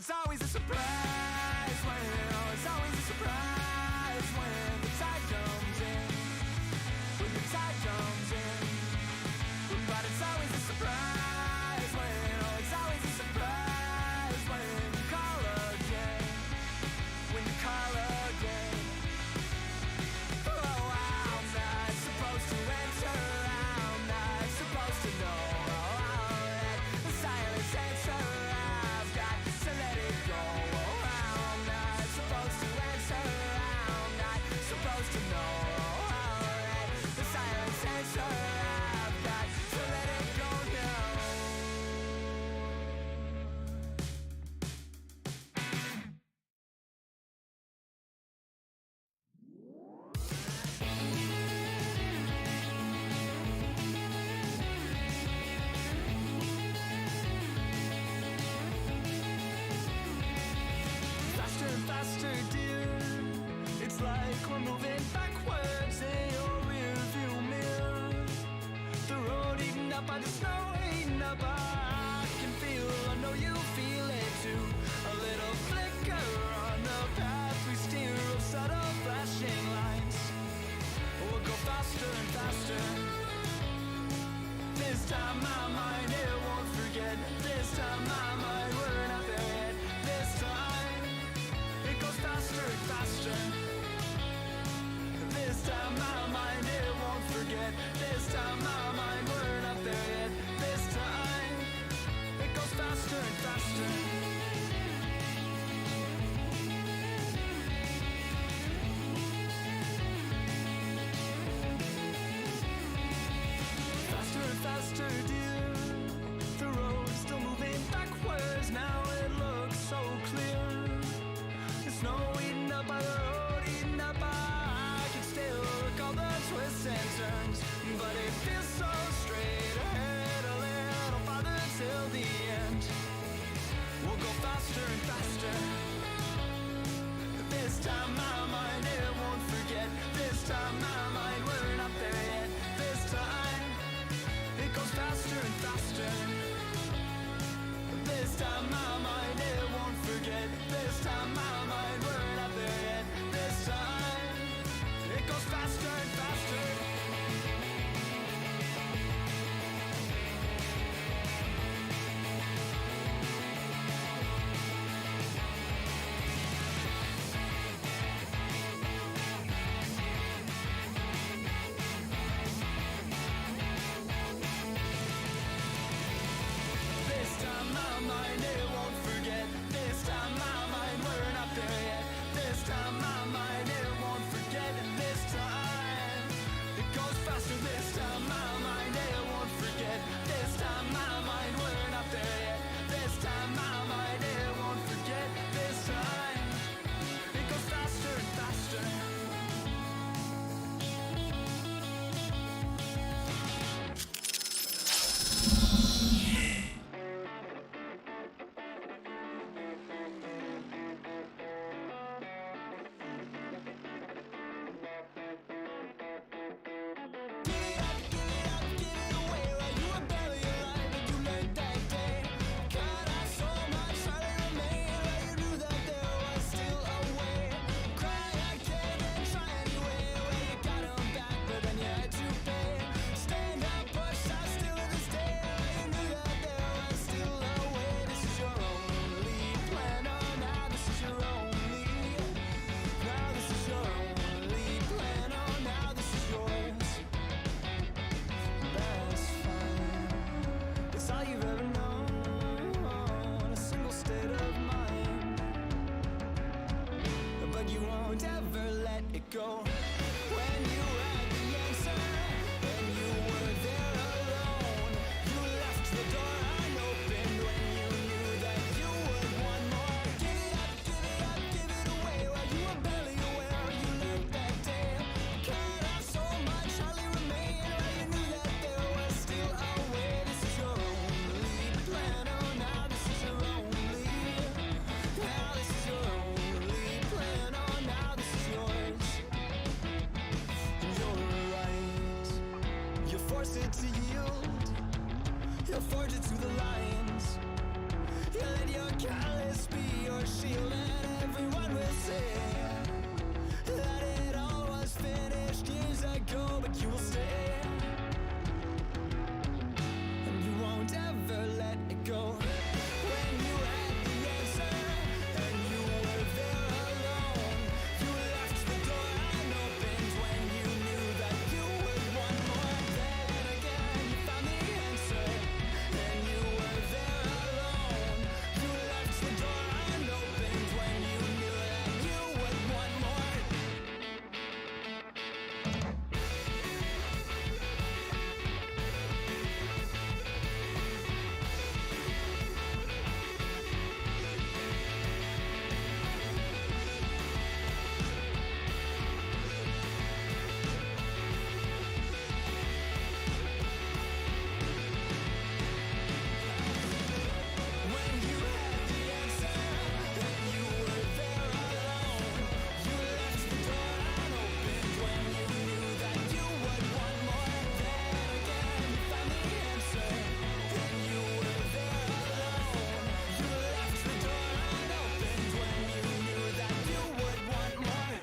it's always a surprise when, oh, it's always a surprise when the tide comes in, when the tide comes in. But it's always a surprise when, oh, it's always a surprise when you call again, when you call again. Oh, I'm not supposed to answer, I'm not supposed to know that the silence answer, I've got to let it go. Oh, I'm not supposed to answer, I'm not supposed to know that the silence answer, I've got to let it go now. Faster and faster, dear. It's like we're moving backwards in your rearview mirror. The road eaten up by the snow, eaten up. I can feel, I know you feel it too. A little flicker on the path we steer of subtle flashing lights. We'll go faster and faster. This time my mind, it won't forget. This time my mind, we're not there yet. This time it goes faster and faster. This time my mind, it won't forget. This time my mind, we're not there yet. This time it goes faster and faster. Faster and faster, dear. The road's still moving backwards. Now it looks so clear. The snow eaten up by the road, eaten up by. I can still recall the twists and turns, but it feels so straight ahead, a little farther till the end. We'll go faster and faster. This time my mind, it won't forget. This time my mind, we're not there yet. This time it goes faster and faster. This time my mind, it won't forget. This time my mind, we're not there yet. This time it goes faster and faster. This time my mind, it won't forget. This time my mind, we're not there yet. This time my mind, it won't forget. This time it goes faster. This time my mind, it won't forget. This time my mind, we're not there yet. This time my mind, it won't forget. This time it goes faster and faster. Go when you had the answer and you were there alone. You left the door unopened when you knew that you would want more. Give it up, give it up, give it away while you were barely aware. You learned that day, cut off so much, hardly remained. While you knew that there was still a way. This is your only plan. Oh, now this is your only. Now this is your only plan. Oh, now this is yours. Force it to yield, you'll forge it to the lines. You let your callous be your shield, and everyone will say that it all was finished years ago, but you will stay, and you won't ever let it go. When you had the answer and you were there alone, you left the door unopened when you knew that you would want more. Then again you found the answer and you were there alone. You left the door unopened when you knew that you would want more. When you had the answer and you were there alone, you left the door unopened when you knew that you would want more. Then again you found the answer and you were there alone. You left the door unopened when you knew that you would want more.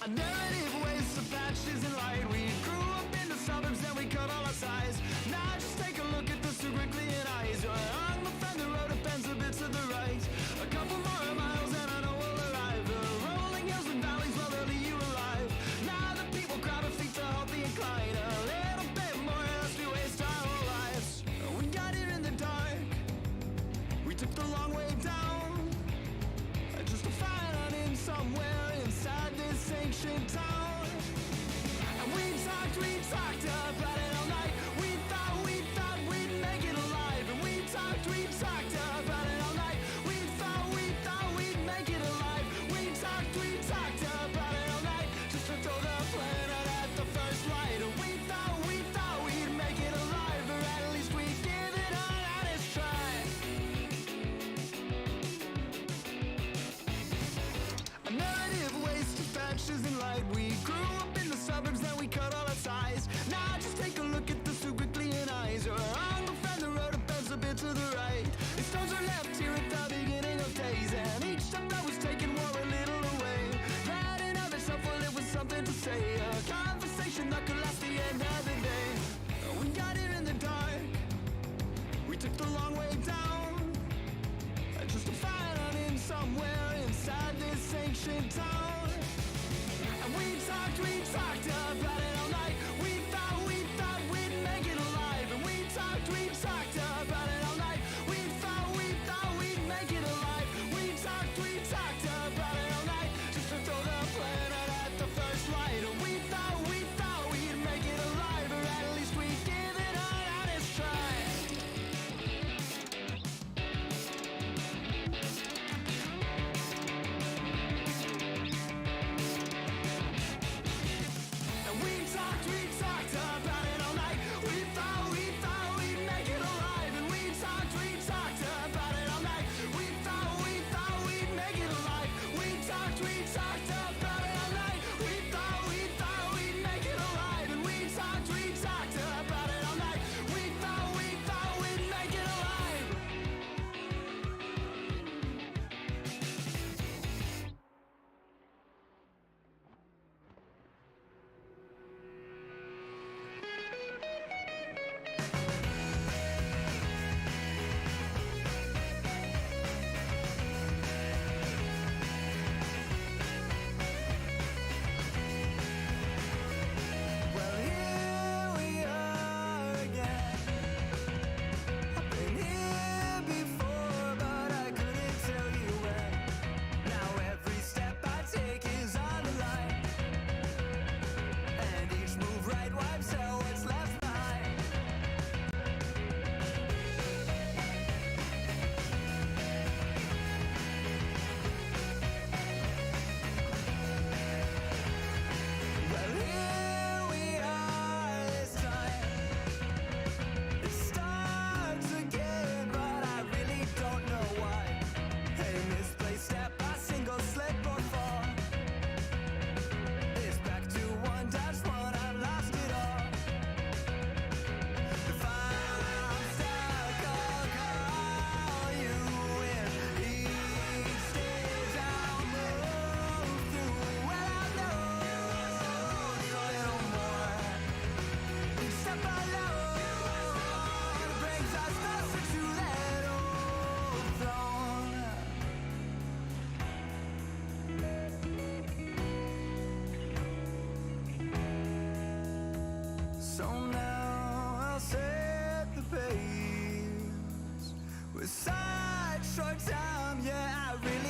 A narrative waste of patches and light. We grew up in the suburbs and we cut all our size. Now just take a look at the super clear eyes. You're on the friend, the road, a pencil bit to the right. A couple more miles and I know we'll arrive. The rolling hills and valleys will leave you alive. Now the people crowd our feet to help the incline. A little bit more lest we waste our whole lives. We got here in the dark. We took the long way down. Just to find out in somewhere inside this ancient town. And we talked about it all night. We thought we'd make it alive. And we talked about it all night. We thought we'd make it alive. We talked about it all night. Just to throw the planet at the first light. And we thought we'd make it alive. Or at least we'd give it an honest try. A narrative waste of patches and light. We grew up in the suburbs, then we cut all our ties. Now just take a look at the super clear eyes. You're on the friend, the road, a pencil bit to the right. The stones are left here at the beginning of days, and each step that was taken wore a little away. That in of itself, well, it was something to say. A conversation that could last the end of the day. We got here in the dark. We took the long way down. Just to find out in somewhere inside this ancient town. And we talked about it all night. We thought we'd make it alive. And we talked about it all night. We thought we'd make it alive. We talked about it all night. Just to throw the planet at the first light. And we thought we'd make it alive. Or at least we'd give it an honest try.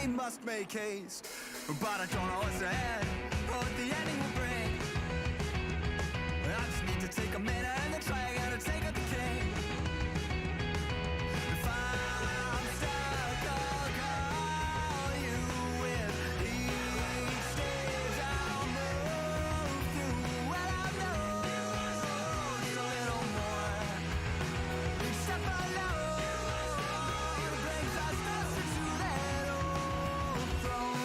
we must make haste. But I don't know what's ahead, or what the ending will bring. I just need to take a minute and then try again to take out the king. If I'm stuck, I'll call you with each stage I'll move through. Well, I know just a little more. Each step alone brings us closer to that old throne.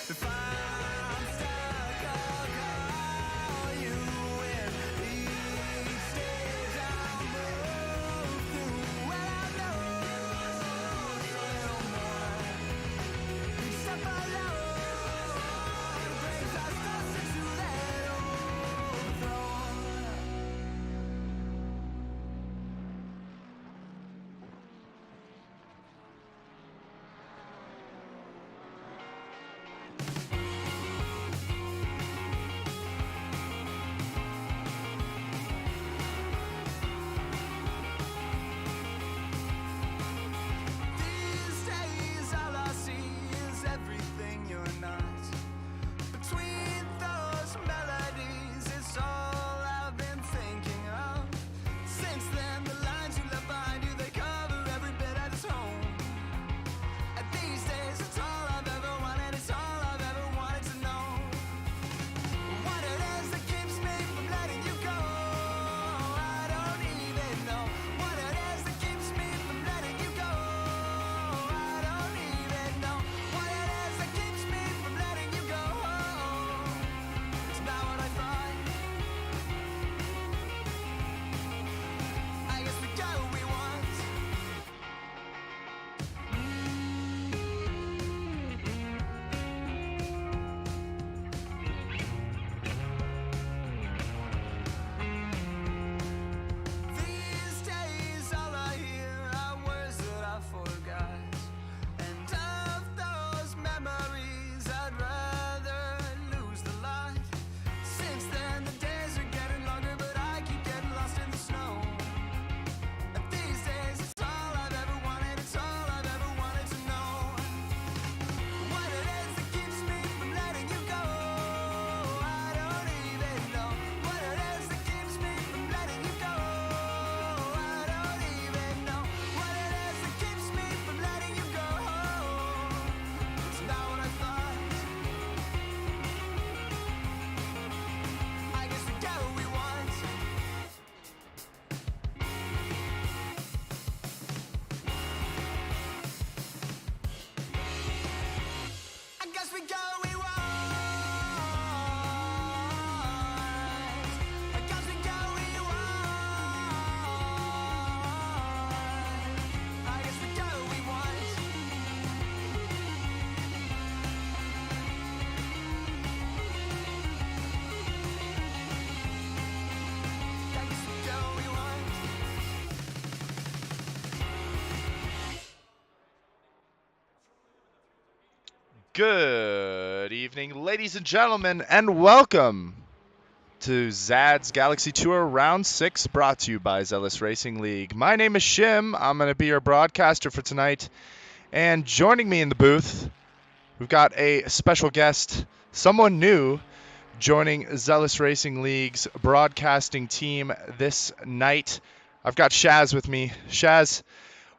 If I'm stuck, I'll call you with each stage I'll move through. Well, I know just a little more. Each step alone brings us closer to that old throne. These days all I see is everything you're not. Between those melodies, it's all I've been thinking of. Since then, the lines you left behind you, they cover every bit of this home. And these days, it's all I've ever wanted, it's all I've ever wanted to know. What it is that keeps me from letting you go, I don't even know. What it is that keeps me from letting you go, I don't even know. What it is that keeps me from letting you go, it's not what I thought. I guess we got what we want. These days all I hear are words that I forgot. And of those memories I'd rather lose the lot. Since then the days are getting longer, but I keep getting lost in the snow. And these days it's all I've ever wanted, it's all I've ever wanted to know. What it is that keeps me from letting you go, I don't even know. What it is that keeps me from letting you go, I don't even know. What it is that keeps me from letting you go, it's not what I thought. I guess we get what we want. I guess we got what we want. I guess we got what we want. I guess we got what we want. I guess we got what we want. Good evening, ladies and gentlemen, and welcome to Zad's Galaxy Tour Round 6, brought to you by Zealous Racing League. My name is Shim. I'm going to be your broadcaster for tonight. And joining me in the booth, we've got a special guest, someone new, joining Zealous Racing League's broadcasting team this night. I've got Shaz with me. Shaz,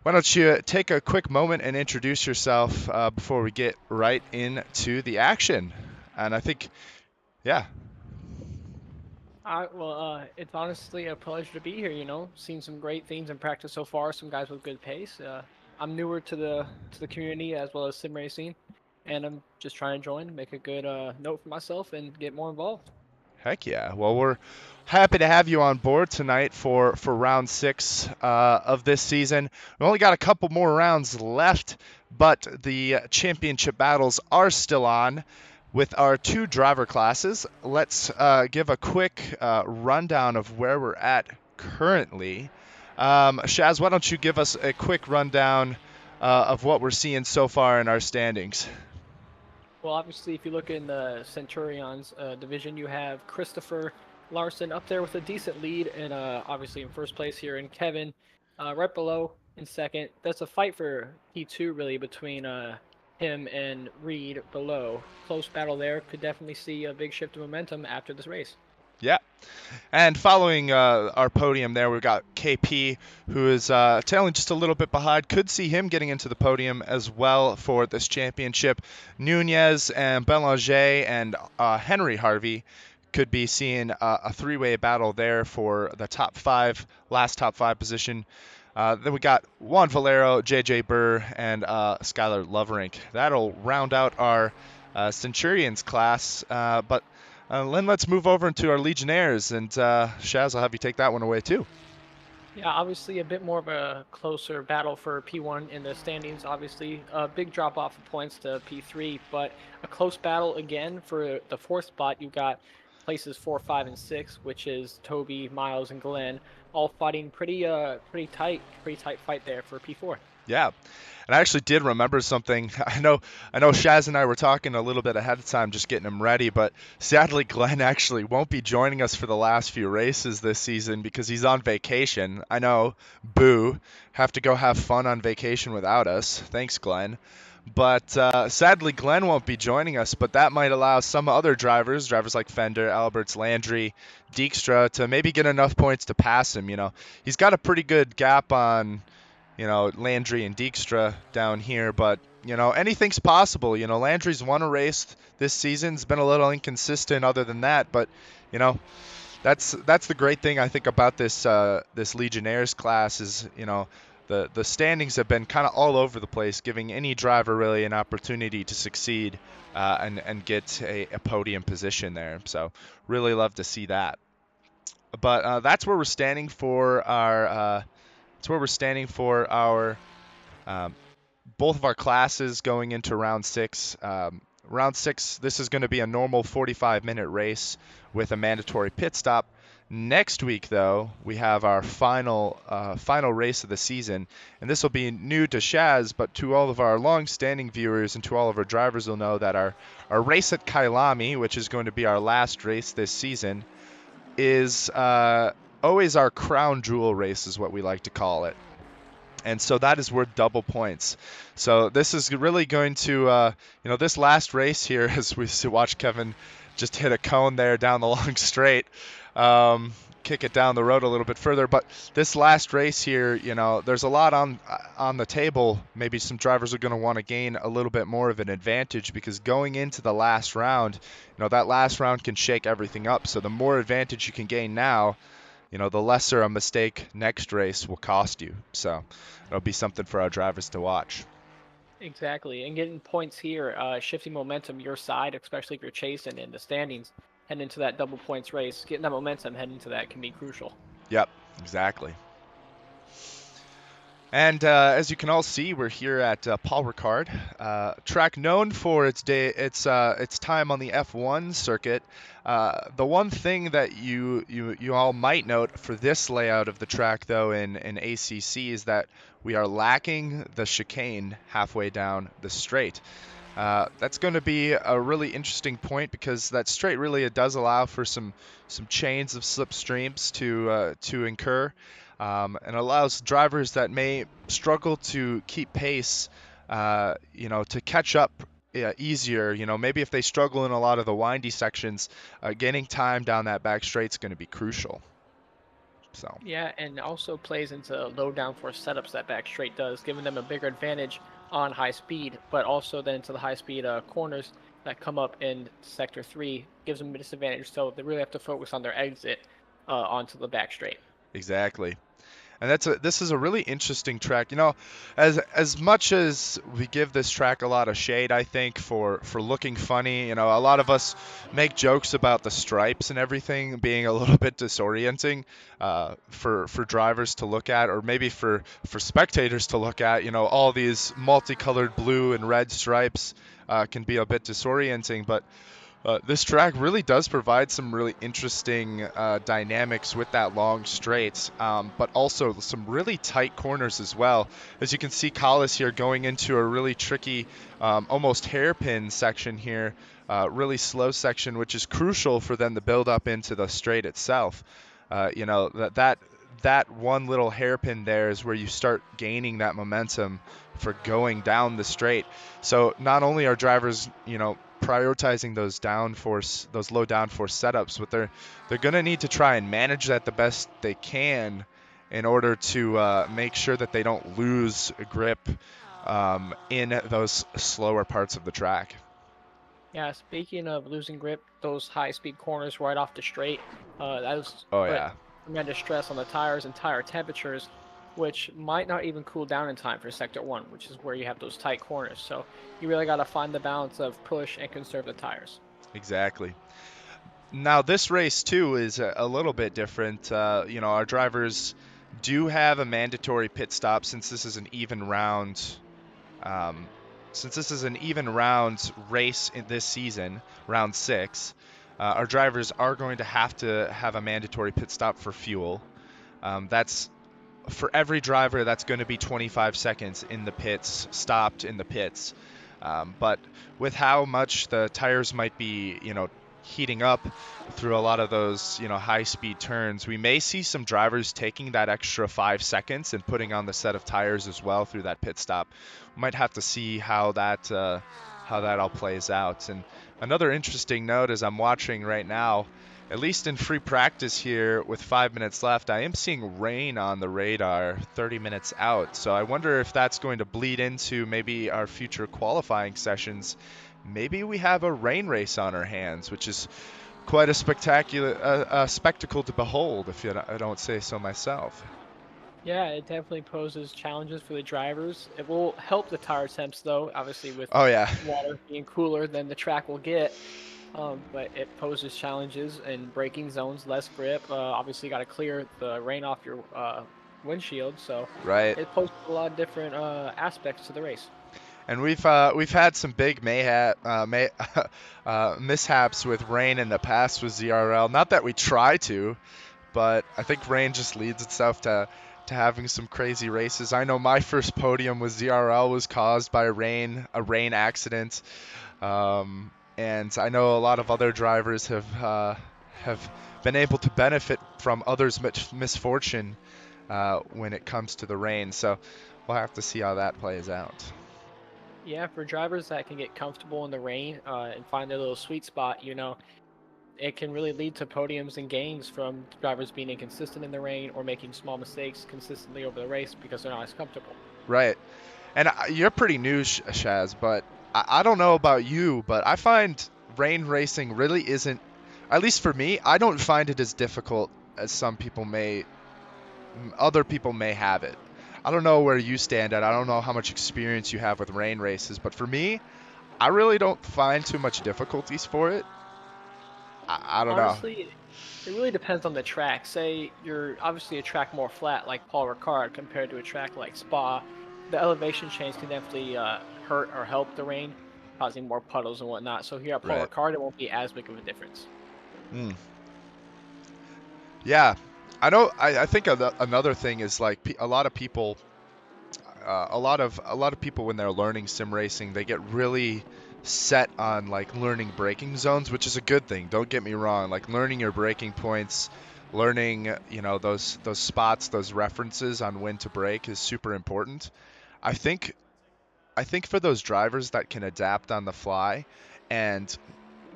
why don't you take a quick moment and introduce yourself before we get right into the action? And I think, yeah. It's honestly a pleasure to be here. Seen some great things in practice so far. Some guys with good pace. I'm newer to the community as well as sim racing, and I'm just trying to join, make a good note for myself, and get more involved. Heck yeah. Well, we're happy to have you on board tonight for round 6 of this season. We only got a couple more rounds left, but the championship battles are still on with our 2 driver classes. Let's give a quick rundown of where we're at currently. Shaz, why don't you give us a quick rundown of what we're seeing so far in our standings. Well, obviously, if you look in the Centurions division, you have Christopher Larson up there with a decent lead, and obviously in first place here, and Kevin right below in second. That's a fight for P2 really between him and Reed below. Close battle there. Could definitely see a big shift of momentum after this race. Yeah. And following our podium there, we've got KP, who is tailing just a little bit behind. Could see him getting into the podium as well for this championship. Nunez and Belanger and Henry Harvey could be seeing a three-way battle there for the last top five position. Then we got Juan Valero, JJ Burr, and Skylar Loverink. That'll round out our Centurions class, but then let's move over into our Legionnaires, and Shaz, I'll have you take that one away too. Yeah, obviously a bit more of a closer battle for P1 in the standings. Obviously, a big drop off of points to P3, but a close battle again for the fourth spot. You got places 4, 5, and 6, which is Toby, Miles, and Glenn, all fighting pretty tight fight there for P4. Yeah. And I actually did remember something. I know Shaz and I were talking a little bit ahead of time, just getting him ready, but sadly Glenn actually won't be joining us for the last few races this season because he's on vacation. I know, boo, have to go have fun on vacation without us. Thanks, Glenn. But sadly, Glenn won't be joining us, but that might allow some other drivers like Fender, Alberts, Landry, Dijkstra, to maybe get enough points to pass him. He's got a pretty good gap on Landry and Dijkstra down here, but anything's possible. Landry's won a race this season. It's been a little inconsistent other than that, but that's the great thing I think about this Legionnaires class is the standings have been kind of all over the place, giving any driver really an opportunity to succeed and get a podium position there. So really love to see that. But that's where we're standing for our both of our classes going into round 6. Round 6, this is going to be a normal 45-minute race with a mandatory pit stop. Next week, though, we have our final race of the season, and this will be new to Shaz, but to all of our long-standing viewers and to all of our drivers will know that our race at Kailami, which is going to be our last race this season, is always our crown jewel race is what we like to call it. And so that is worth double points. So this is really going to, this last race here, as we watch Kevin just hit a cone there down the long straight, kick it down the road a little bit further. But this last race here, there's a lot on the table. Maybe some drivers are going to want to gain a little bit more of an advantage because going into the last round, that last round can shake everything up. So the more advantage you can gain now, the lesser a mistake next race will cost you. So it'll be something for our drivers to watch. Exactly, and getting points here, shifting momentum your side, especially if you're chasing in the standings, heading into that double points race, getting that momentum heading into that can be crucial. Yep, exactly. And as you can all see, we're here at Paul Ricard, track known for its time on the F1 circuit. The one thing that you all might note for this layout of the track, though, in ACC is that we are lacking the chicane halfway down the straight. That's going to be a really interesting point because that straight really does allow for some chains of slipstreams to incur. And allows drivers that may struggle to keep pace, to catch up easier. Maybe if they struggle in a lot of the windy sections, gaining time down that back straight is going to be crucial. So. Yeah, and also plays into low downforce setups that back straight does, giving them a bigger advantage on high speed, but also then to the high speed corners that come up in sector 3 gives them a disadvantage. So they really have to focus on their exit onto the back straight. Exactly. And this is a really interesting track. As much as we give this track a lot of shade, I think for looking funny, a lot of us make jokes about the stripes and everything being a little bit disorienting for drivers to look at, or maybe for spectators to look at. All these multicolored blue and red stripes can be a bit disorienting, but This track really does provide some really interesting dynamics with that long straight, but also some really tight corners as well. As you can see, Collis here going into a really tricky, almost hairpin section here, really slow section, which is crucial for them to build up into the straight itself. You know, that one little hairpin there is where you start gaining that momentum for going down the straight. So not only are drivers, you know, prioritizing those downforce, those low downforce setups, but they're going to need to try and manage that the best they can in order to make sure that they don't lose grip in those slower parts of the track. Yeah, speaking of losing grip, those high-speed corners right off the straight, that was Oh put yeah, tremendous stress on the tires and tire temperatures, which might not even cool down in time for Sector 1, which is where you have those tight corners. So you really got to find the balance of push and conserve the tires. exactly. Now this race too is a little bit different. You know, our drivers do have a mandatory pit stop since this is an even round. Since this is an even round race in this season, round 6, our drivers are going to have a mandatory pit stop for fuel. That's for every driver. That's going to be 25 seconds in the pits, stopped in the pits. But with how much the tires might be, you know, heating up through a lot of those, you know, high-speed turns, we may see some drivers taking that extra 5 seconds and putting on the set of tires as well through that pit stop. We might have to see how that all plays out. And another interesting note as I'm watching right now, at least in free practice here with 5 minutes left, I am seeing rain on the radar 30 minutes out. So I wonder if that's going to bleed into maybe our future qualifying sessions. Maybe we have a rain race on our hands, which is quite a spectacle to behold, if I don't say so myself. Yeah, it definitely poses challenges for the drivers. It will help the tire temps, though, obviously with Oh yeah, water being cooler than the track will get. But it poses challenges in braking zones, less grip. Obviously, got to clear the rain off your windshield, so right. it poses a lot of different aspects to the race. And we've had some big mishaps with rain in the past with ZRL. Not that we try to, but I think rain just leads itself to having some crazy races. I know my first podium with ZRL was caused by a rain accident, and I know a lot of other drivers have been able to benefit from others' misfortune when it comes to the rain. So we'll have to see how that plays out. Yeah, for drivers that can get comfortable in the rain and find their little sweet spot, you know, it can really lead to podiums and gains from drivers being inconsistent in the rain or making small mistakes consistently over the race because they're not as comfortable. Right. And you're pretty new, Shaz, but I don't know about you, but I find rain racing really isn't, at least for me, I don't find it as difficult as other people may have it. I don't know where you stand at. I don't know how much experience you have with rain races, but for me, I really don't find too much difficulties for it. I don't know. Honestly, it really depends on the track. Say you're obviously a track more flat like Paul Ricard compared to a track like Spa. The elevation change can definitely hurt or help the rain, causing more puddles and whatnot. So here at Paul Right. Ricard, it won't be as big of a difference. Mm. Yeah. I know. I think another thing is like a lot of people, a lot of people when they're learning sim racing, they get really set on like learning braking zones, which is a good thing. Don't get me wrong. Like learning your braking points, learning, you know, those spots, those references on when to brake is super important. I think for those drivers that can adapt on the fly and,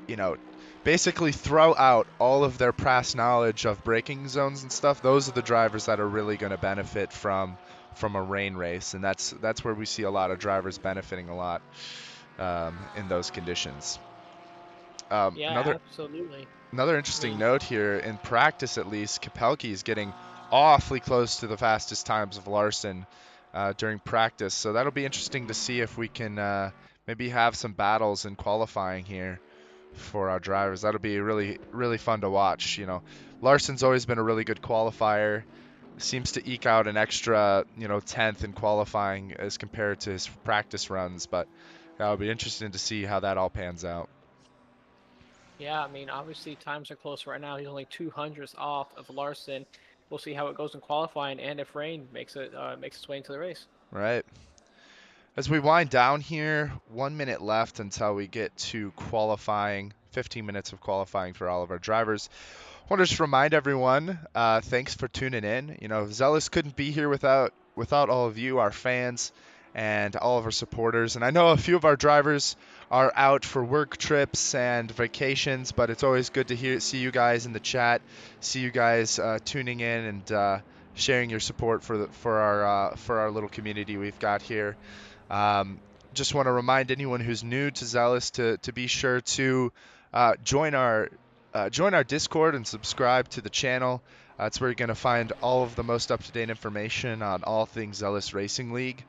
you know, basically throw out all of their past knowledge of braking zones and stuff, those are the drivers that are really going to benefit from a rain race, and that's where we see a lot of drivers benefiting a lot in those conditions. Yeah, absolutely. Another I interesting mean, note here, in practice at least, Kapelke is getting awfully close to the fastest times of Larson during practice, so that'll be interesting to see if we can maybe have some battles in qualifying here for our drivers. That'll be really, really fun to watch. You know, Larson's always been a really good qualifier. Seems to eke out an extra, you know, 10th in qualifying as compared to his practice runs, but it'll be interesting to see how that all pans out. Yeah, I mean, obviously times are close right now. He's only 200ths off of Larson. We'll see how it goes in qualifying, and if rain makes its way into the race. Right. As we wind down here, 1 minute left until we get to qualifying. 15 minutes of qualifying for all of our drivers. I want to just remind everyone, thanks for tuning in. You know, Zealous couldn't be here without all of you, our fans, and all of our supporters. And I know a few of our drivers are out for work trips and vacations, but it's always good to see you guys in the chat, see you guys tuning in and sharing your support for our little community we've got here. Just want to remind anyone who's new to Zealous to be sure to join our Discord and subscribe to the channel. That's where you're going to find all of the most up-to-date information on all things Zealous Racing League.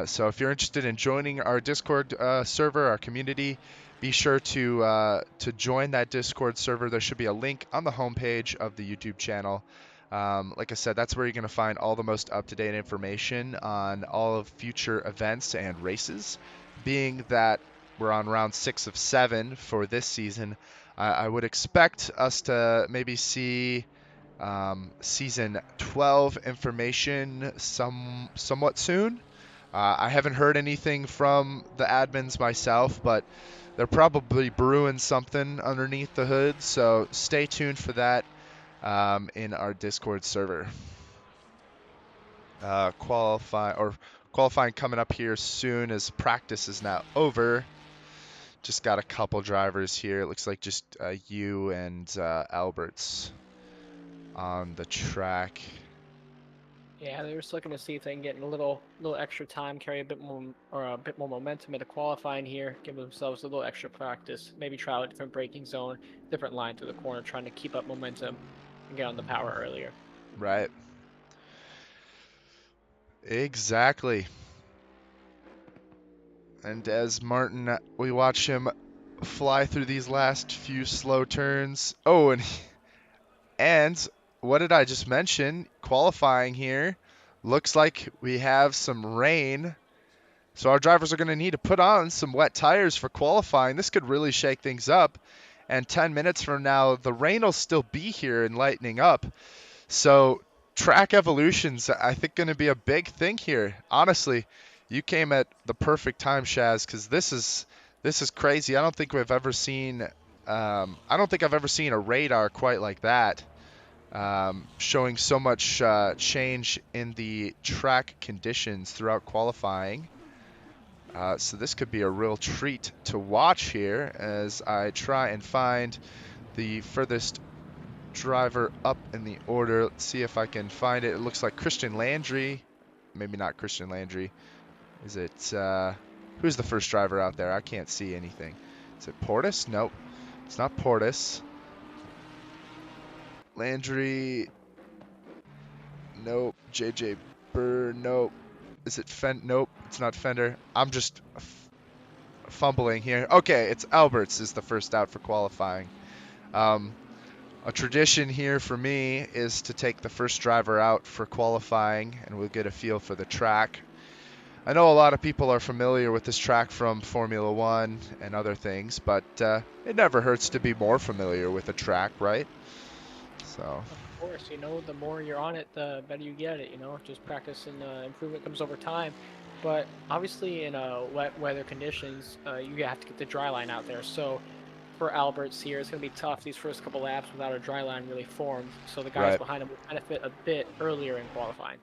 So if you're interested in joining our Discord server, our community, be sure to join that Discord server. There should be a link on the homepage of the YouTube channel. Like I said, that's where you're going to find all the most up-to-date information on all of future events and races. Being that we're on round 6 of 7 for this season, I would expect us to maybe see season 12 information somewhat soon. I haven't heard anything from the admins myself, but they're probably brewing something underneath the hood, so stay tuned for that in our Discord server. Qualifying coming up here soon as practice is now over. Just got a couple drivers here. It looks like just you and Alberts on the track. Yeah, they're just looking to see if they can get a little extra time, carry a bit more momentum into qualifying here, give themselves a little extra practice, maybe try out a different braking zone, different line through the corner, trying to keep up momentum and get on the power earlier. Right. Exactly. And as Martin, we watch him fly through these last few slow turns. Oh, and what did I just mention? Qualifying here. Looks like we have some rain. So our drivers are going to need to put on some wet tires for qualifying. This could really shake things up. And 10 minutes from now, the rain will still be here and lightening up. So track evolution's, I think, going to be a big thing here. Honestly, you came at the perfect time, Shaz, because this is crazy. I don't think I've ever seen a radar quite like that, showing so much change in the track conditions throughout qualifying. So this could be a real treat to watch here as I try and find the furthest driver up in the order. Let's see if I can find it. It looks like Christian Landry. Maybe not Christian Landry. Is it, who's the first driver out there? I can't see anything. Is it Portis? Nope. It's not Portis. Landry. Nope. JJ Burr. Nope. Is it Nope, it's not Fender. I'm just fumbling here. Okay, it's Alberts is the first out for qualifying. A tradition here for me is to take the first driver out for qualifying, and we'll get a feel for the track. I know a lot of people are familiar with this track from Formula One and other things, but it never hurts to be more familiar with a track, right? So. Of course, you know, the more you're on it, the better you get it, you know, just practice and improvement comes over time. But obviously in wet weather conditions, you have to get the dry line out there. So for Alberts here, it's going to be tough these first couple laps without a dry line really formed. So the guys behind him will benefit a bit earlier in qualifying.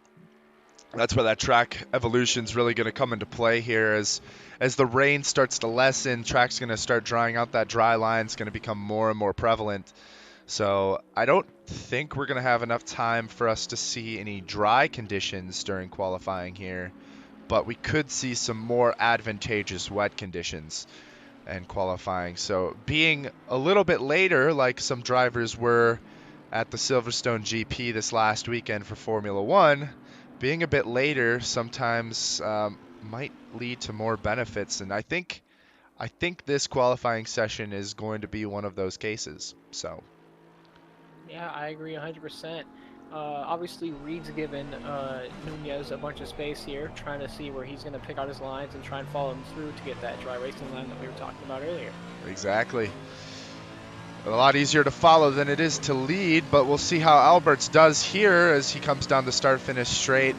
That's where that track evolution is really going to come into play here as the rain starts to lessen, track's going to start drying out. That dry line is going to become more and more prevalent. So I don't think we're going to have enough time for us to see any dry conditions during qualifying here, but we could see some more advantageous wet conditions in qualifying. So being a little bit later, like some drivers were at the Silverstone GP this last weekend for Formula One, being a bit later sometimes might lead to more benefits, and I think this qualifying session is going to be one of those cases. So. Yeah, I agree 100%. Obviously, Reed's given Nunez a bunch of space here, trying to see where he's going to pick out his lines and try and follow him through to get that dry racing line that we were talking about earlier. Exactly. A lot easier to follow than it is to lead, but we'll see how Alberts does here as he comes down the start-finish straight.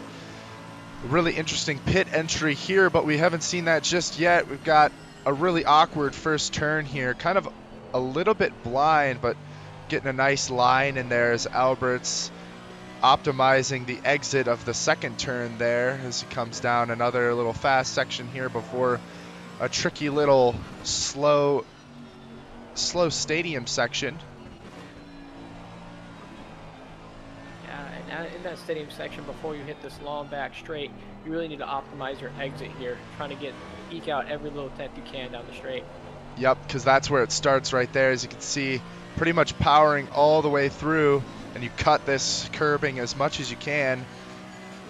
Really interesting pit entry here, but we haven't seen that just yet. We've got a really awkward first turn here, kind of a little bit blind, but getting a nice line in there as Alberts optimizing the exit of the second turn there as he comes down another little fast section here before a tricky little slow stadium section. Yeah, and in that stadium section, before you hit this long back straight, you really need to optimize your exit here, trying to eke out every little tenth you can down the straight. Yep, because that's where it starts right there, as you can see, pretty much powering all the way through, and you cut this curbing as much as you can.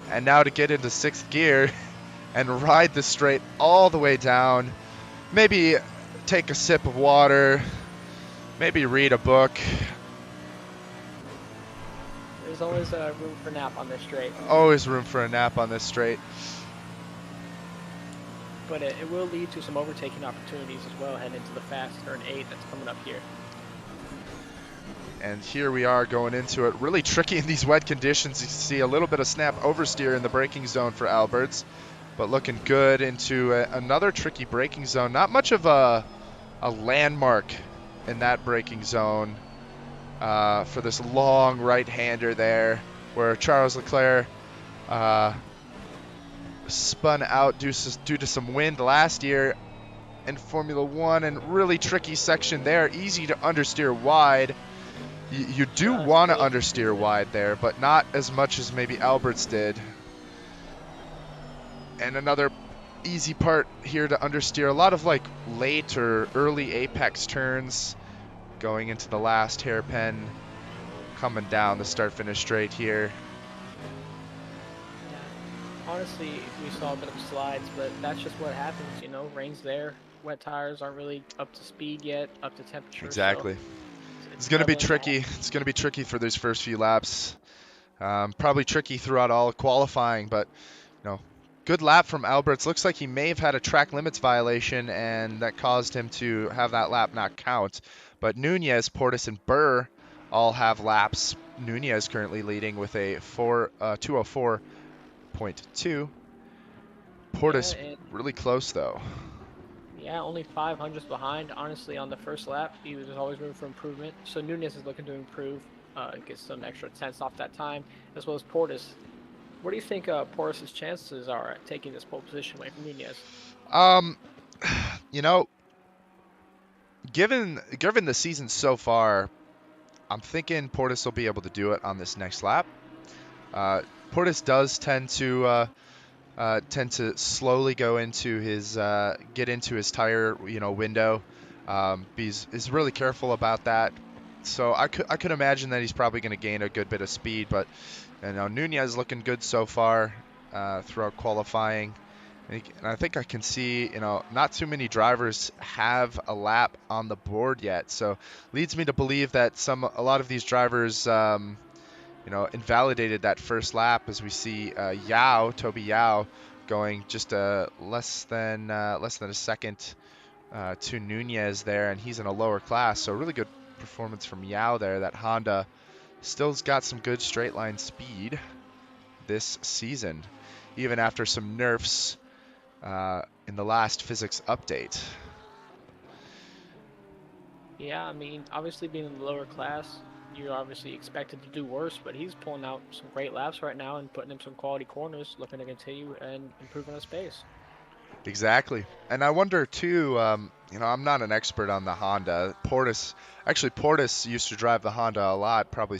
And now to get into sixth gear and ride the straight all the way down, maybe take a sip of water, maybe read a book. There's always room for a nap on this straight. Always room for a nap on this straight. But it will lead to some overtaking opportunities as well, heading into the fast turn 8 that's coming up here. And here we are going into it. Really tricky in these wet conditions. You can see a little bit of snap oversteer in the braking zone for Alberts, but looking good into another tricky braking zone. Not much of a landmark in that braking zone for this long right-hander there, where Charles Leclerc spun out due to some wind last year in Formula 1, and really tricky section there. Easy to understeer wide. You do want to understeer wide there, but not as much as maybe Alberts did. And another easy part here to understeer. A lot of like late or early apex turns going into the last hairpin, coming down the start-finish straight here. Yeah. Honestly, we saw a bit of slides, but that's just what happens, you know. Rain's there. Wet tires aren't really up to speed yet, up to temperature. Exactly. So it's going to be tricky. It's going to be tricky for those first few laps. Probably tricky throughout all of qualifying, but you know, good lap from Alberts. Looks like he may have had a track limits violation, and that caused him to have that lap not count. But Nunez, Portis, and Burr all have laps. Nunez currently leading with a 204.2. Portis really close though. Yeah, only 500s behind. Honestly, on the first lap, there's always room for improvement. So Nunez is looking to improve, get some extra tenths off that time, as well as Portis. What do you think Portis' chances are at taking this pole position away from Nunez? You know, given the season so far, I'm thinking Portis will be able to do it on this next lap. Portis does tend to slowly go into his get into his tire window. He's really careful about that. So I could imagine that he's probably going to gain a good bit of speed, but Nunez looking good so far throughout qualifying. And I think I can see, not too many drivers have a lap on the board yet. So leads me to believe that a lot of these drivers, invalidated that first lap, as we see Toby Yao going just less than a second to Nunez there, and he's in a lower class. So really good performance from Yao there. That Honda still's got some good straight line speed this season, even after some nerfs in the last physics update. Yeah, I mean, obviously being in the lower class, you're obviously expected to do worse, but he's pulling out some great laps right now and putting in some quality corners, looking to continue and improving his pace. Exactly. And I wonder too, I'm not an expert on the Honda. Portis used to drive the Honda a lot. Probably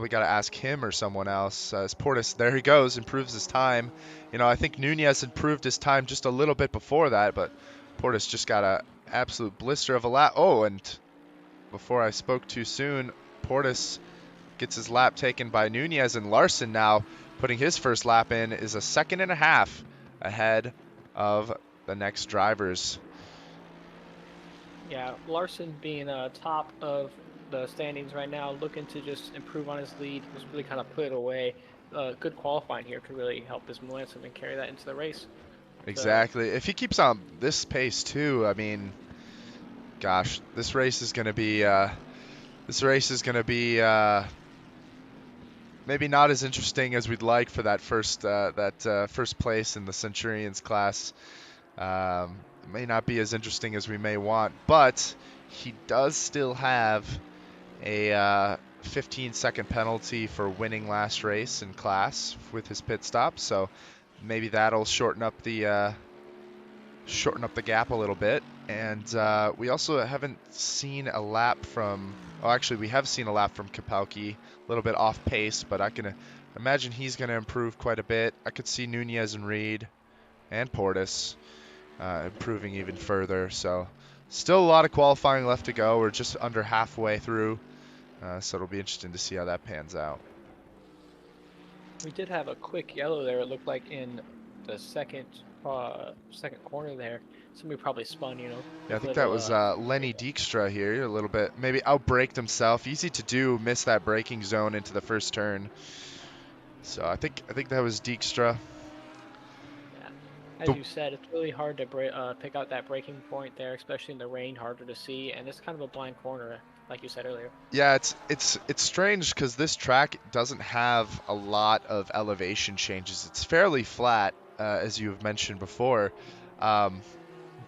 got to ask him or someone else. As Portis, there he goes, improves his time. I think Nunez improved his time just a little bit before that, but Portis just got a absolute blister of a lap. Oh, and before I spoke too soon, Portis gets his lap taken by Nunez, and Larson now putting his first lap in is a second and a half ahead of the next drivers. Yeah, Larson being top of the standings right now, looking to just improve on his lead, was really kind of put it away. Good qualifying here could really help his momentum and carry that into the race. Exactly. If he keeps on this pace too, I mean, Gosh, this race is going to be maybe not as interesting as we'd like for that first place in the Centurions class. It may not be as interesting as we may want, but he does still have a 15-second penalty for winning last race in class with his pit stop, so maybe that'll shorten up the gap a little bit. And we also haven't seen a lap from, oh, actually we have seen a lap from Kapowski, a little bit off pace, but I can imagine he's going to improve quite a bit. I could see Nunez and Reed and Portis improving even further. So still a lot of qualifying left to go. We're just under halfway through, so it'll be interesting to see how that pans out. We did have a quick yellow there. It looked like in the second corner there. Somebody probably spun, you know. Yeah, I think that was Lenny Dijkstra here, a little bit. Maybe outbraked himself. Easy to do, miss that braking zone into the first turn. So I think that was Dijkstra. As you said, it's really hard to pick out that braking point there, especially in the rain, harder to see, and it's kind of a blind corner, like you said earlier. Yeah, it's strange because this track doesn't have a lot of elevation changes. It's fairly flat, as you have mentioned before,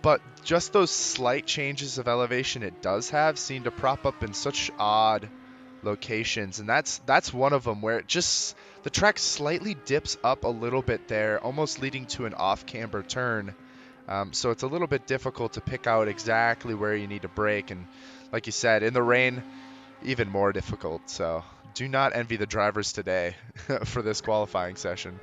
but just those slight changes of elevation it does have seem to prop up in such odd locations, and that's one of them where it just, the track slightly dips up a little bit there, almost leading to an off-camber turn. So it's a little bit difficult to pick out exactly where you need to brake, and like you said, in the rain, even more difficult. So do not envy the drivers today for this qualifying session.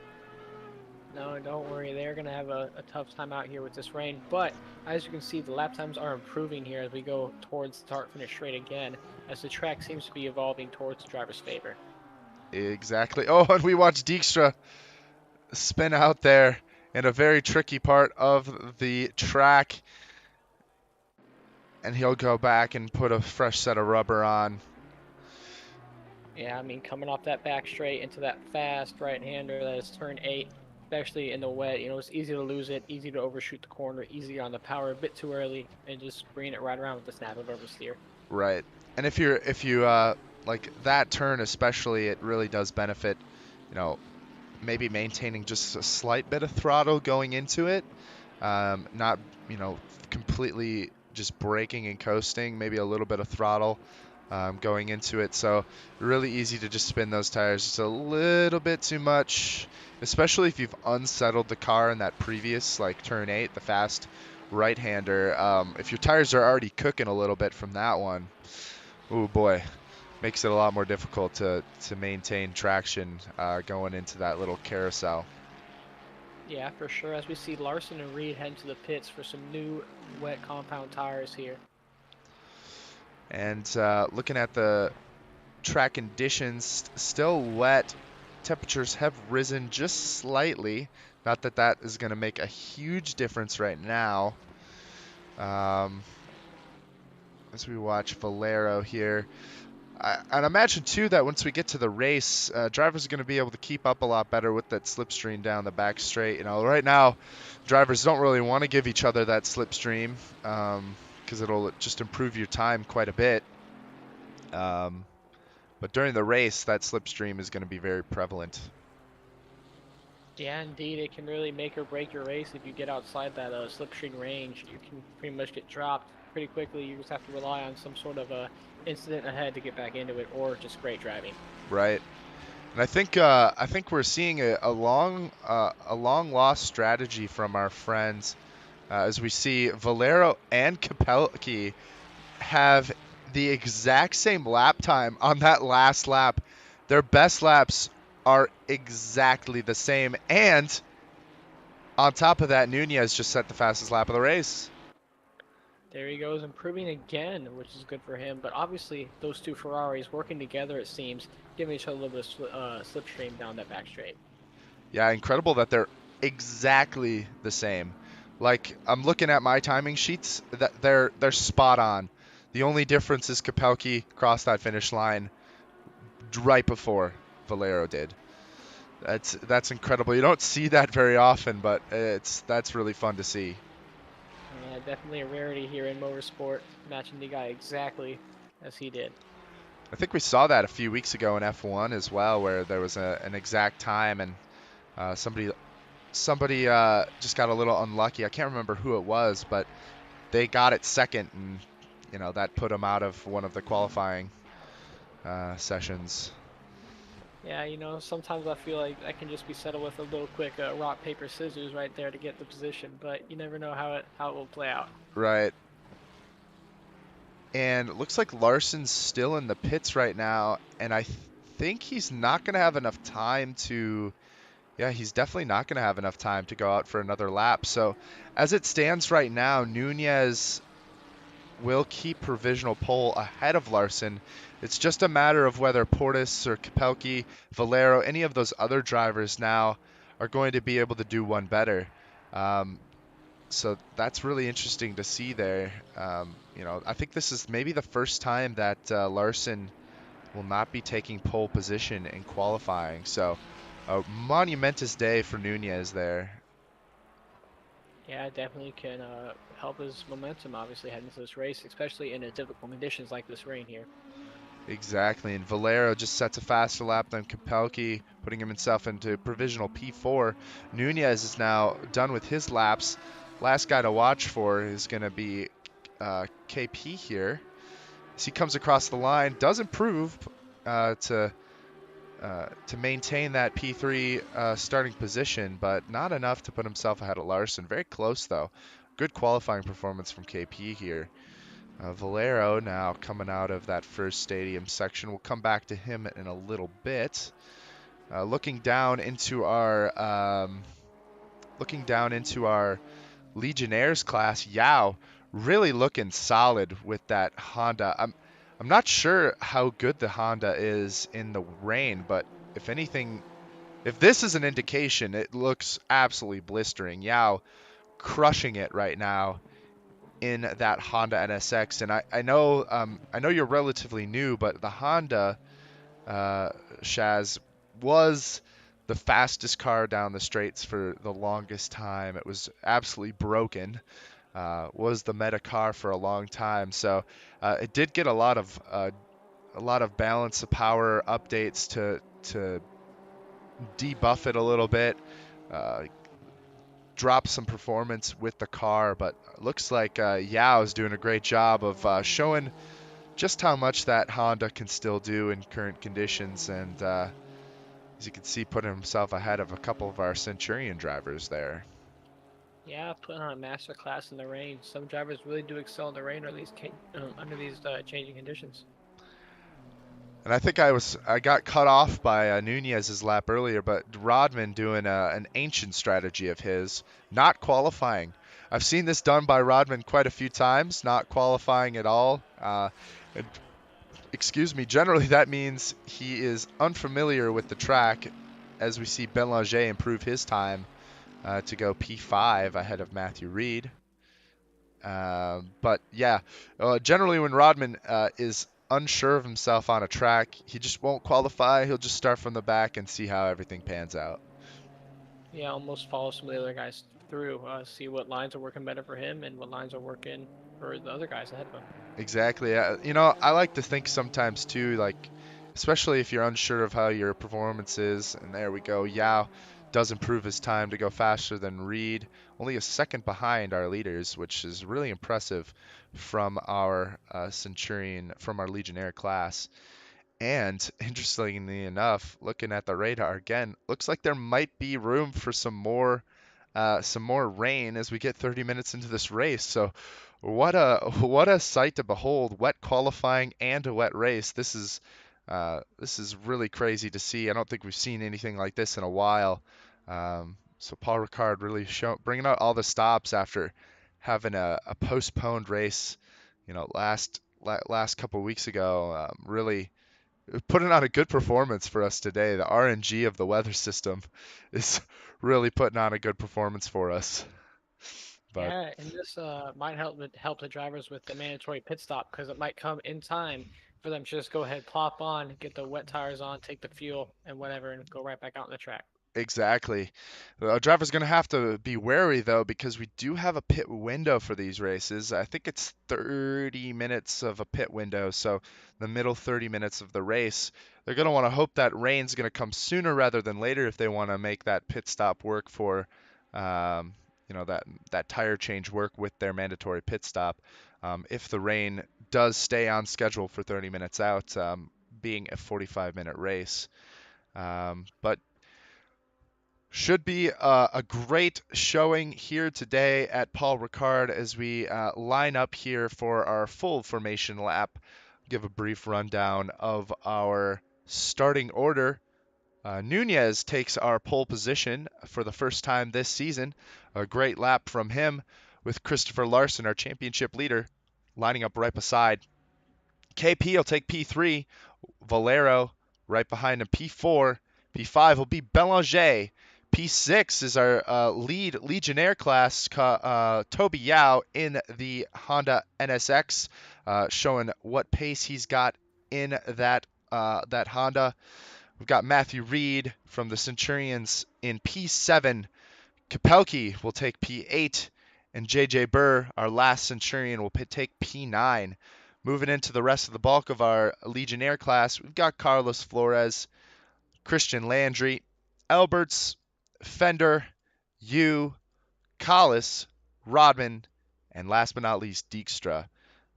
No, don't worry. They're going to have a tough time out here with this rain. But as you can see, the lap times are improving here as we go towards start-finish straight again, as the track seems to be evolving towards the driver's favor. Exactly. Oh, and we watched Dijkstra spin out there in a very tricky part of the track. And he'll go back and put a fresh set of rubber on. Yeah, I mean, coming off that back straight into that fast right-hander that is turn 8, especially in the wet, you know, it's easy to lose it, easy to overshoot the corner, easy on the power, a bit too early, and just bringing it right around with the snap of oversteer. Right. And if you like that turn especially, it really does benefit, you know, maybe maintaining just a slight bit of throttle going into it, not, you know, completely just braking and coasting, maybe a little bit of throttle going into it. So really easy to just spin those tires just a little bit too much, especially if you've unsettled the car in that previous, like turn 8, the fast right-hander. If your tires are already cooking a little bit from that one, oh boy, makes it a lot more difficult to maintain traction going into that little carousel. Yeah, for sure. As we see Larson and Reed head to the pits for some new wet compound tires here. And looking at the track conditions, still wet. Temperatures have risen just slightly. Not that that is going to make a huge difference right now. As we watch Valero here. I'd imagine, too, that once we get to the race, drivers are going to be able to keep up a lot better with that slipstream down the back straight. You know, right now, drivers don't really want to give each other that slipstream because it'll just improve your time quite a bit. But during the race, that slipstream is going to be very prevalent. Yeah, indeed. It can really make or break your race. If you get outside that slipstream range, you can pretty much get dropped pretty quickly. You just have to rely on some sort of incident ahead to get back into it, or just great driving. Right. And I think we're seeing a long lost strategy from our friends as we see Valero and Kapowski have the exact same lap time on that last lap. Their best laps are exactly the same, and on top of that, Nunez just set the fastest lap of the race. There he goes, improving again, which is good for him. But obviously, those two Ferraris working together, it seems, giving each other a little bit of slipstream down that back straight. Yeah, incredible that they're exactly the same. Like, I'm looking at my timing sheets, that they're spot on. The only difference is Kapowski crossed that finish line right before Valero did. That's incredible. You don't see that very often, but that's really fun to see. Yeah, definitely a rarity here in motorsport, matching the guy exactly as he did. I think we saw that a few weeks ago in F1 as well, where there was an exact time and somebody just got a little unlucky. I can't remember who it was, but they got it second, and that put them out of one of the qualifying sessions. Yeah, sometimes I feel like I can just be settled with a little quick rock paper scissors right there to get the position, but you never know how it will play out. Right. And it looks like Larson's still in the pits right now, and I think he's not going to have enough time to. Yeah, he's definitely not going to have enough time to go out for another lap. So, as it stands right now, Nunez will keep provisional pole ahead of Larson. It's just a matter of whether Portis or Kapelke, Valero, any of those other drivers now are going to be able to do one better. So that's really interesting to see there. I think this is maybe the first time that Larson will not be taking pole position in qualifying. So a monumentous day for Nunez there. Yeah, it definitely can help his momentum, obviously, heading into this race, especially in difficult conditions like this rain here. Exactly, and Valero just sets a faster lap than Kapelke, putting himself into provisional P4. Nunez is now done with his laps. Last guy to watch for is going to be KP here. As he comes across the line, does improve to maintain that P3 starting position, but not enough to put himself ahead of Larson. Very close, though. Good qualifying performance from KP here. Valero now coming out of that first stadium section. We'll come back to him in a little bit. Looking down into our Legionnaires class, Yao really looking solid with that Honda. I'm not sure how good the Honda is in the rain, but if anything, if this is an indication, it looks absolutely blistering. Yao crushing it right now in that Honda NSX, and I know you're relatively new, but the Honda Shaz was the fastest car down the straights for the longest time. It was absolutely broken. Was the meta car for a long time, so it did get a lot of balance of power updates to debuff it a little bit, drop some performance with the car, but looks like Yao is doing a great job of showing just how much that Honda can still do in current conditions, and as you can see, putting himself ahead of a couple of our Centurion drivers there. Yeah, putting on a master class in the rain. Some drivers really do excel in the rain, or at least under these changing conditions. And I think I got cut off by Nunez's lap earlier, but Rodman doing an ancient strategy of his, not qualifying. I've seen this done by Rodman quite a few times, not qualifying at all. Excuse me, generally that means he is unfamiliar with the track, as we see Belanger improve his time to go P5 ahead of Matthew Reed. But yeah, generally when Rodman is unsure of himself on a track, he just won't qualify. He'll just start from the back and see how everything pans out. Yeah, almost follow some of the other guys through, see what lines are working better for him and what lines are working for the other guys ahead of him. Exactly. I like to think sometimes too, like, especially if you're unsure of how your performance is, and there we go. Yao does improve his time to go faster than Reed, only a second behind our leaders, which is really impressive from our from our Legionnaire class. And interestingly enough, looking at the radar again, looks like there might be room for some more rain as we get 30 minutes into this race. So what a sight to behold! Wet qualifying and a wet race. This is really crazy to see. I don't think we've seen anything like this in a while. So Paul Ricard really bringing out all the stops after having a postponed race, last couple weeks ago. Really putting on a good performance for us today. The RNG of the weather system is really putting on a good performance for us. But Yeah, and this might help the drivers with the mandatory pit stop because it might come in time for them to just go ahead, plop on, get the wet tires on, take the fuel and whatever, and go right back out on the track. Exactly. A driver's going to have to be wary though, because we do have a pit window for these races. I think it's 30 minutes of a pit window, so the middle 30 minutes of the race. They're going to want to hope that rain's going to come sooner rather than later if they want to make that pit stop work for, um, that tire change work with their mandatory pit stop. If the rain does stay on schedule for 30 minutes out, being a 45-minute race. But should be a great showing here today at Paul Ricard as we line up here for our full formation lap. Give a brief rundown of our starting order. Nunez takes our pole position for the first time this season. A great lap from him, with Christopher Larson, our championship leader, lining up right beside. KP will take P3. Valero right behind him, P4. P5 will be Belanger. P6 is our lead Legionnaire class, Toby Yao in the Honda NSX, showing what pace he's got in that Honda. We've got Matthew Reed from the Centurions in P7. Kapelke will take P8, and JJ Burr, our last Centurion, will take P9. Moving into the rest of the bulk of our Legionnaire class, we've got Carlos Flores, Christian Landry, Alberts, Fender, Yu, Collis, Rodman, and last but not least, Dijkstra.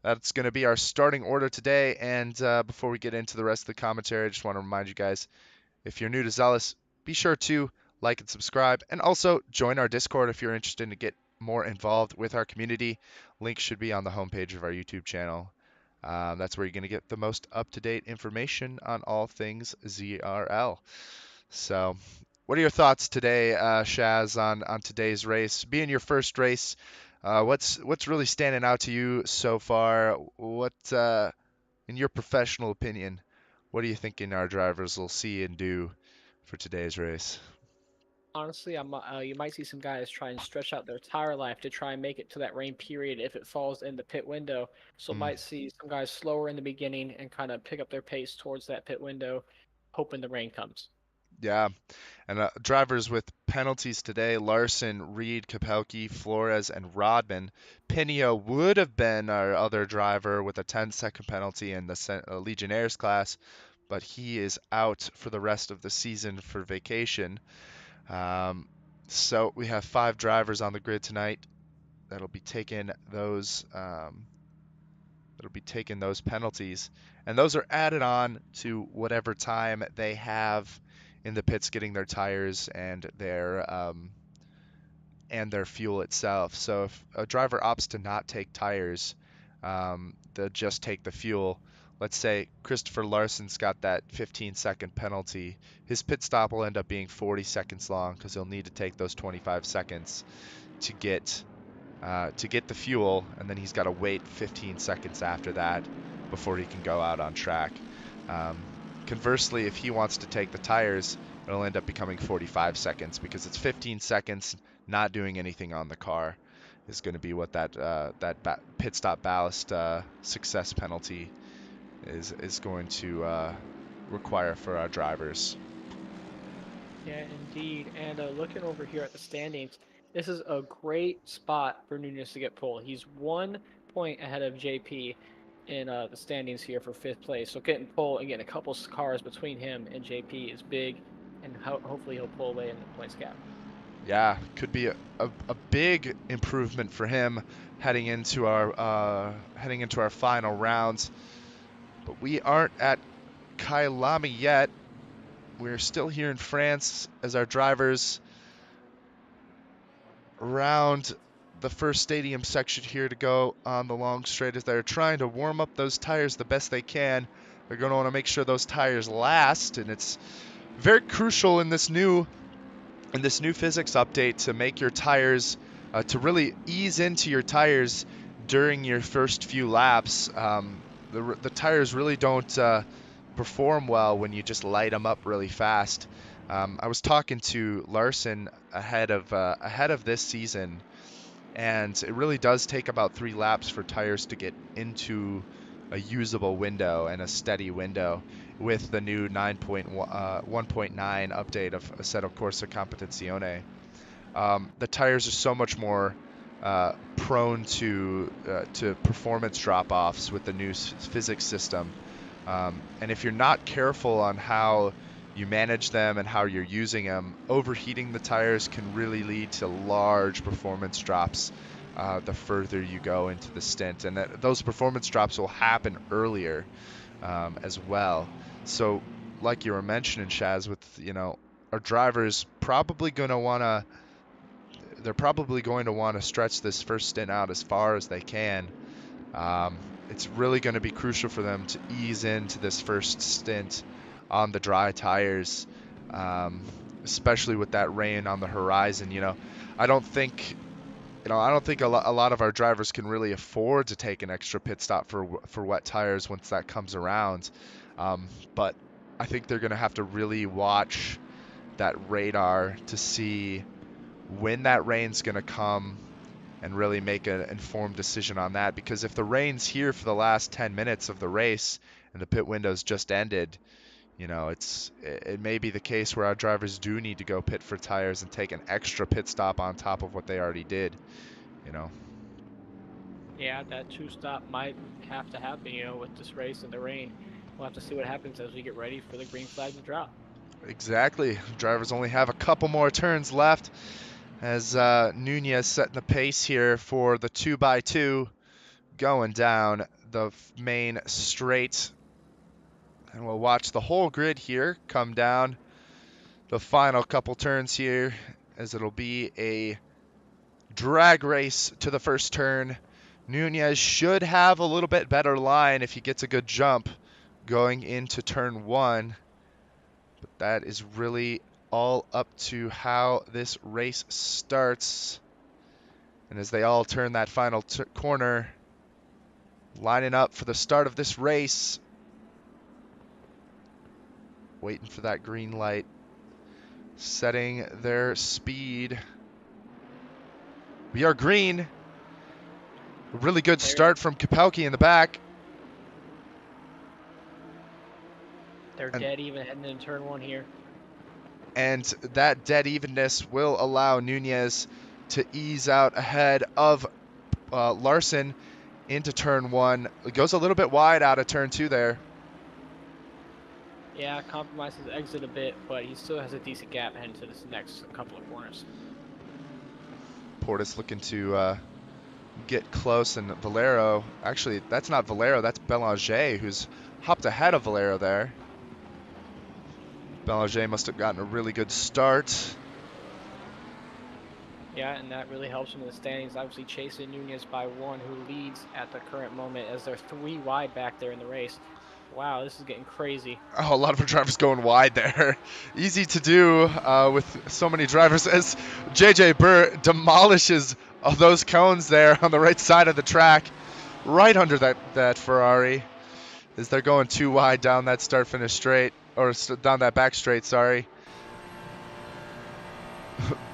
That's going to be our starting order today. And before we get into the rest of the commentary, I just want to remind you guys, if you're new to Zealous, be sure to like and subscribe, and also join our Discord if you're interested to get more involved with our community. Link should be on the homepage of our YouTube channel. That's where you're going to get the most up-to-date information on all things ZRL. So, what are your thoughts today, Shaz, on today's race? Being your first race, what's really standing out to you so far? What, in your professional opinion, what are you thinking our drivers will see and do for today's race? Honestly, you might see some guys try and stretch out their tire life to try and make it to that rain period if it falls in the pit window. So Mm, might see some guys slower in the beginning and kind of pick up their pace towards that pit window, hoping the rain comes. yeah, and drivers with penalties today: Larson, Reed, Kapelke, Flores, and Rodman. Pinio would have been our other driver with a 10-second penalty in the Legionnaires class, but he is out for the rest of the season for vacation. Um, so we have 5 drivers on the grid tonight that'll be taking those penalties, and those are added on to whatever time they have in the pits getting their tires and their fuel itself. So if a driver opts to not take tires, they'll just take the fuel. Let's say Christopher Larson's got that 15-second penalty. His pit stop will end up being 40 seconds long because he'll need to take those 25 seconds to get the fuel, and then he's got to wait 15 seconds after that before he can go out on track. Um, Conversely, if he wants to take the tires, it'll end up becoming 45 seconds because it's 15 seconds not doing anything on the car is going to be what that pit stop ballast success penalty is going to require for our drivers. Yeah, indeed. And looking over here at the standings, this is a great spot for Nunez to get pole. He's 1 point ahead of JP in the standings here for 5th place. So getting pole and getting a couple cars between him and JP is big, and hopefully he'll pull away in the points gap. Yeah, could be a big improvement for him heading into our final rounds. But we aren't at Kyalami yet. We're still here in France as our drivers round the first stadium section here to go on the long straight as they're trying to warm up those tires the best they can. They're going to want to make sure those tires last, and it's very crucial in this new physics update to make your tires to really ease into your tires during your first few laps. The tires really don't perform well when you just light them up really fast. I was talking to Larson ahead of this season, and it really does take about 3 laps for tires to get into usable window and a steady window with the new 1.9 update of Assetto Corsa Competizione. The tires are so much more prone to performance drop-offs with the new physics system, and if you're not careful on how you manage them and how you're using them, overheating the tires can really lead to large performance drops the further you go into the stint, and those performance drops will happen earlier as well. So like you were mentioning, Shaz, with our drivers probably going to want to stretch this first stint out as far as they can. It's really going to be crucial for them to ease into this first stint on the dry tires, especially with that rain on the horizon. I don't think a lot of our drivers can really afford to take an extra pit stop for wet tires once that comes around. But I think they're going to have to really watch that radar to see when that rain's going to come and really make an informed decision on that. Because if the rain's here for the last 10 minutes of the race and the pit window's just ended, it may be the case where our drivers do need to go pit for tires and take an extra pit stop on top of what they already did. Yeah, that 2-stop might have to happen, with this race and the rain. We'll have to see what happens as we get ready for the green flag to drop. Exactly. Drivers only have a couple more turns left as Nunez setting the pace here for the 2x2 going down the main straight. And we'll watch the whole grid here come down the final couple turns here, as it'll be a drag race to the first turn. Nunez should have a little bit better line if he gets a good jump going into turn 1. But that is really all up to how this race starts. And as they all turn that final corner, lining up for the start of this race, waiting for that green light, setting their speed. We are green. A really good start from Kapelki in the back. They're dead even heading into turn 1 here. And that dead evenness will allow Nunez to ease out ahead of Larson into turn 1. It goes a little bit wide out of turn 2 there. Yeah, compromises exit a bit, but he still has a decent gap heading to this next couple of corners. Portis looking to get close, and Valero, actually that's not Valero, that's Belanger, who's hopped ahead of Valero there. Belanger must have gotten a really good start. Yeah, and that really helps him in the standings. Obviously chasing Nunez by 1, who leads at the current moment as they're 3 wide back there in the race. Wow, this is getting crazy. Oh, a lot of our drivers going wide there. Easy to do with so many drivers as JJ Burr demolishes those cones there on the right side of the track, right under that Ferrari, as they're going too wide down that start-finish straight, or down that back straight, sorry.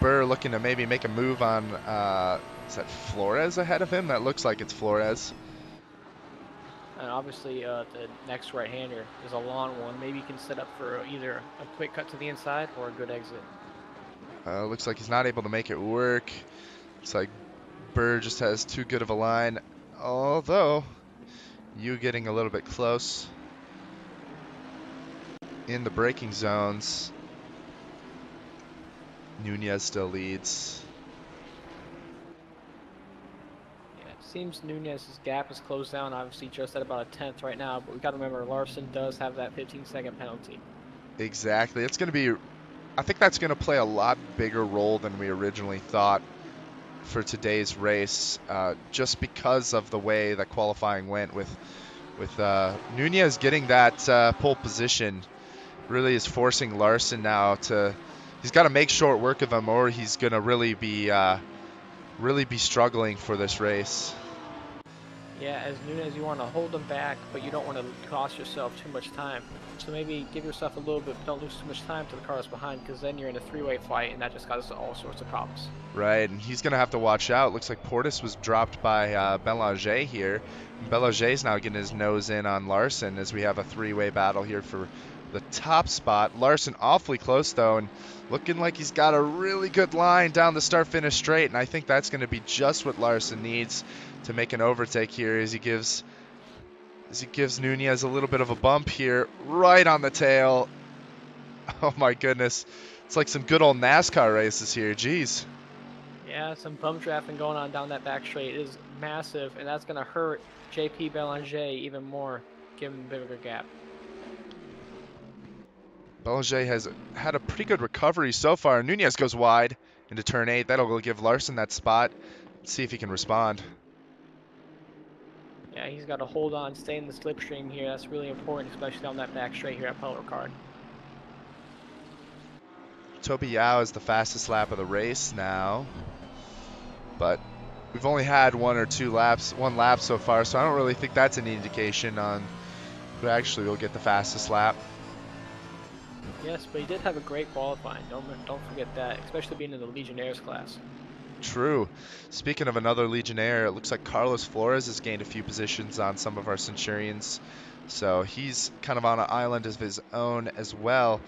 Burr looking to maybe make a move on, is that Flores ahead of him? That looks like it's Flores. And obviously the next right-hander is a long one. Maybe he can set up for either a quick cut to the inside or a good exit. Looks like he's not able to make it work. Looks like Burr just has too good of a line. Although, you getting a little bit close in the braking zones. Nunez still leads. Seems Nunez's gap is closed down, obviously just at about a 10th right now, but we got to remember Larson does have that 15-second penalty. Exactly. It's going to be, I think that's going to play a lot bigger role than we originally thought for today's race, just because of the way that qualifying went with Nunez getting that pole position. Really is forcing Larson now to, he's got to make short work of him, or he's going to really be struggling for this race. Yeah, as Nunez, you want to hold them back, but you don't want to cost yourself too much time. So maybe give yourself a little bit, but don't lose too much time to the cars behind, because then you're in a three-way fight, and that just causes all sorts of problems. Right, and he's going to have to watch out. Looks like Portis was dropped by Belanger here. Belanger's now getting his nose in on Larson as we have a three-way battle here for the top spot. Larson awfully close, though, and looking like he's got a really good line down the start-finish straight, and I think that's going to be just what Larson needs to make an overtake here as he gives Nunez a little bit of a bump here right on the tail. Oh, my goodness. It's like some good old NASCAR races here. Jeez. Yeah, some bump drafting going on down that back straight is massive, and that's going to hurt JP Belanger even more, give him a bigger gap. Belanger has had a pretty good recovery so far. Nunez goes wide into turn 8. That'll give Larson that spot. Let's see if he can respond. Yeah, he's got to hold on, stay in the slipstream here. That's really important, especially on that back straight here at Paul Ricard. Toby Yao is the fastest lap of the race now, but we've only had one lap so far, so I don't really think that's an indication on who actually will get the fastest lap. Yes, but he did have a great qualifying. Don't forget that, especially being in the Legionnaires class. True. Speaking of another Legionnaire, it looks like Carlos Flores has gained a few positions on some of our Centurions, so he's kind of on an island of his own as well.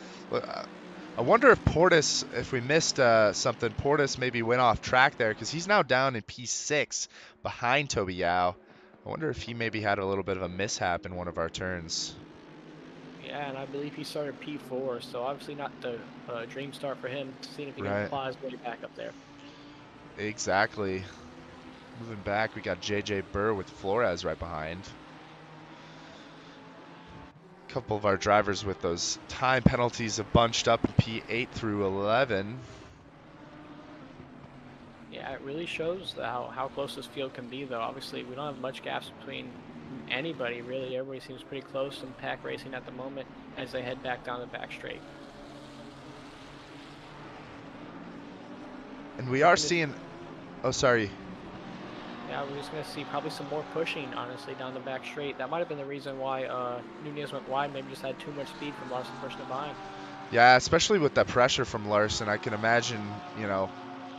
I wonder if Portis, if we missed something, Portis maybe went off track there because he's now down in P6 behind Toby Yao. I wonder if he maybe had a little bit of a mishap in one of our turns. Yeah, and I believe he started P4, so obviously not the dream start for him. Seeing if he Right. can claw his way back up there. Exactly. Moving back, we got JJ Burr with Flores right behind. A couple of our drivers with those time penalties have bunched up in P8 through 11. Yeah, it really shows how close this field can be, though. Obviously, we don't have much gaps between anybody, really. Everybody seems pretty close in pack racing at the moment as they head back down the back straight. And we are seeing... Oh, sorry. Yeah, we're just going to see probably some more pushing, honestly, down the back straight. That might have been the reason why Nunez went wide, maybe just had too much speed from Larson pushing it behind. Yeah, especially with that pressure from Larson, I can imagine, you know,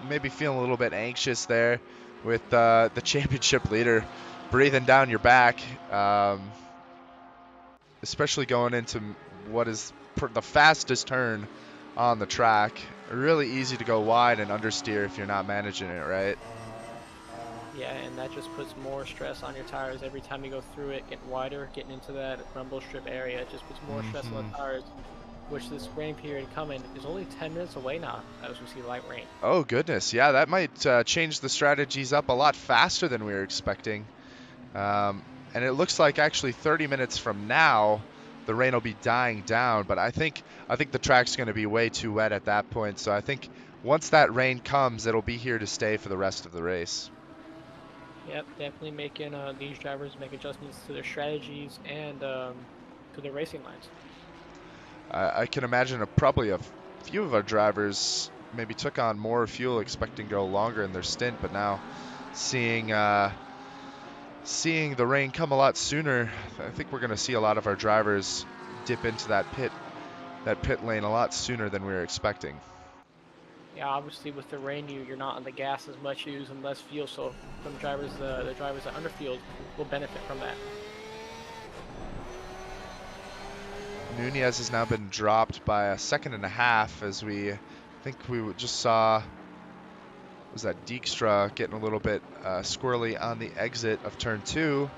maybe feeling a little bit anxious there with the championship leader breathing down your back, especially going into what is the fastest turn on the track. Really easy to go wide and understeer if you're not managing it right. Yeah, and that just puts more stress on your tires every time you go through it, getting wider, getting into that rumble strip area. It just puts more stress on the tires, which this rain period coming is only 10 minutes away now as we see light rain. Oh, goodness. Yeah, that might change the strategies up a lot faster than we were expecting. And it looks like actually 30 minutes from now, the rain will be dying down. But I think the track's going to be way too wet at that point. So I think once that rain comes, it'll be here to stay for the rest of the race. Yep, definitely making these drivers make adjustments to their strategies and to their racing lines. I can imagine probably a few of our drivers maybe took on more fuel expecting to go longer in their stint, but now seeing the rain come a lot sooner, I think we're going to see a lot of our drivers dip into that pit lane a lot sooner than we were expecting. Yeah, obviously with the rain, you're not on the gas as much, you're using less fuel, so some drivers, the drivers at underfield will benefit from that. Nunez has now been dropped by a second and a half as we just saw, was that Dijkstra getting a little bit squirrely on the exit of turn 2.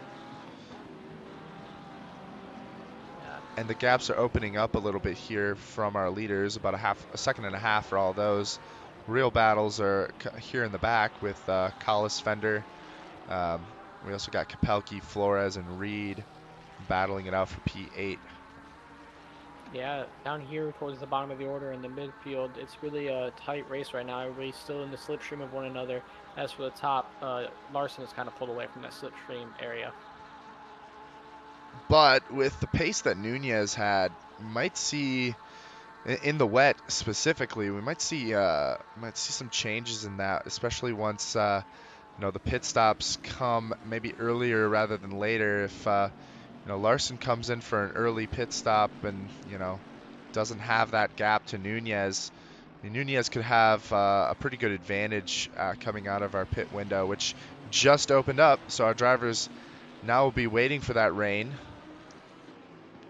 And the gaps are opening up a little bit here from our leaders, about a second and a half for all those. Real battles are here in the back with Collis, Fender. We also got Kapelke, Flores, and Reed battling it out for P8. Yeah, down here towards the bottom of the order in the midfield, it's really a tight race right now. Everybody's still in the slipstream of one another. As for the top, Larson is kind of pulled away from that slipstream area. But with the pace that Nunez had, we might see in the wet specifically, we might see some changes in that, especially once the pit stops come maybe earlier rather than later. If Larson comes in for an early pit stop and doesn't have that gap to Nunez, Nunez could have a pretty good advantage coming out of our pit window, which just opened up. So our drivers now will be waiting for that rain.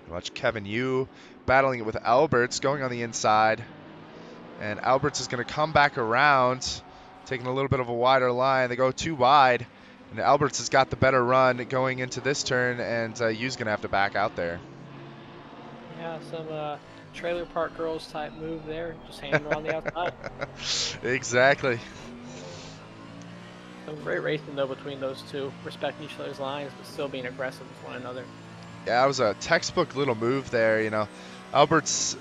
Watch Kevin Yu battling it with Alberts going on the inside. And Alberts is going to come back around, taking a little bit of a wider line. They go too wide, and Alberts has got the better run going into this turn, and Yu's going to have to back out there. Yeah, some trailer park girls type move there, just hanging around the outside. Exactly. Some great racing though between those two, respecting each other's lines, but still being aggressive with one another. Yeah, it was a textbook little move there. Alberts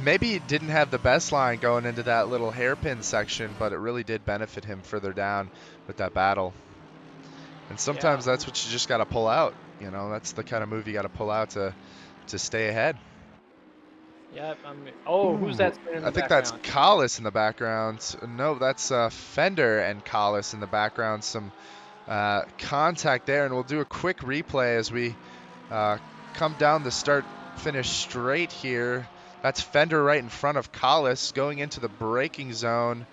maybe didn't have the best line going into that little hairpin section, but it really did benefit him further down with that battle. And sometimes that's what you just got to pull out. That's the kind of move you got to pull out to stay ahead. Yeah, who's that? I think that's Collis in the background. No, that's Fender and Collis in the background. Some contact there, and we'll do a quick replay as we come down the start-finish straight here. That's Fender right in front of Collis going into the braking zone.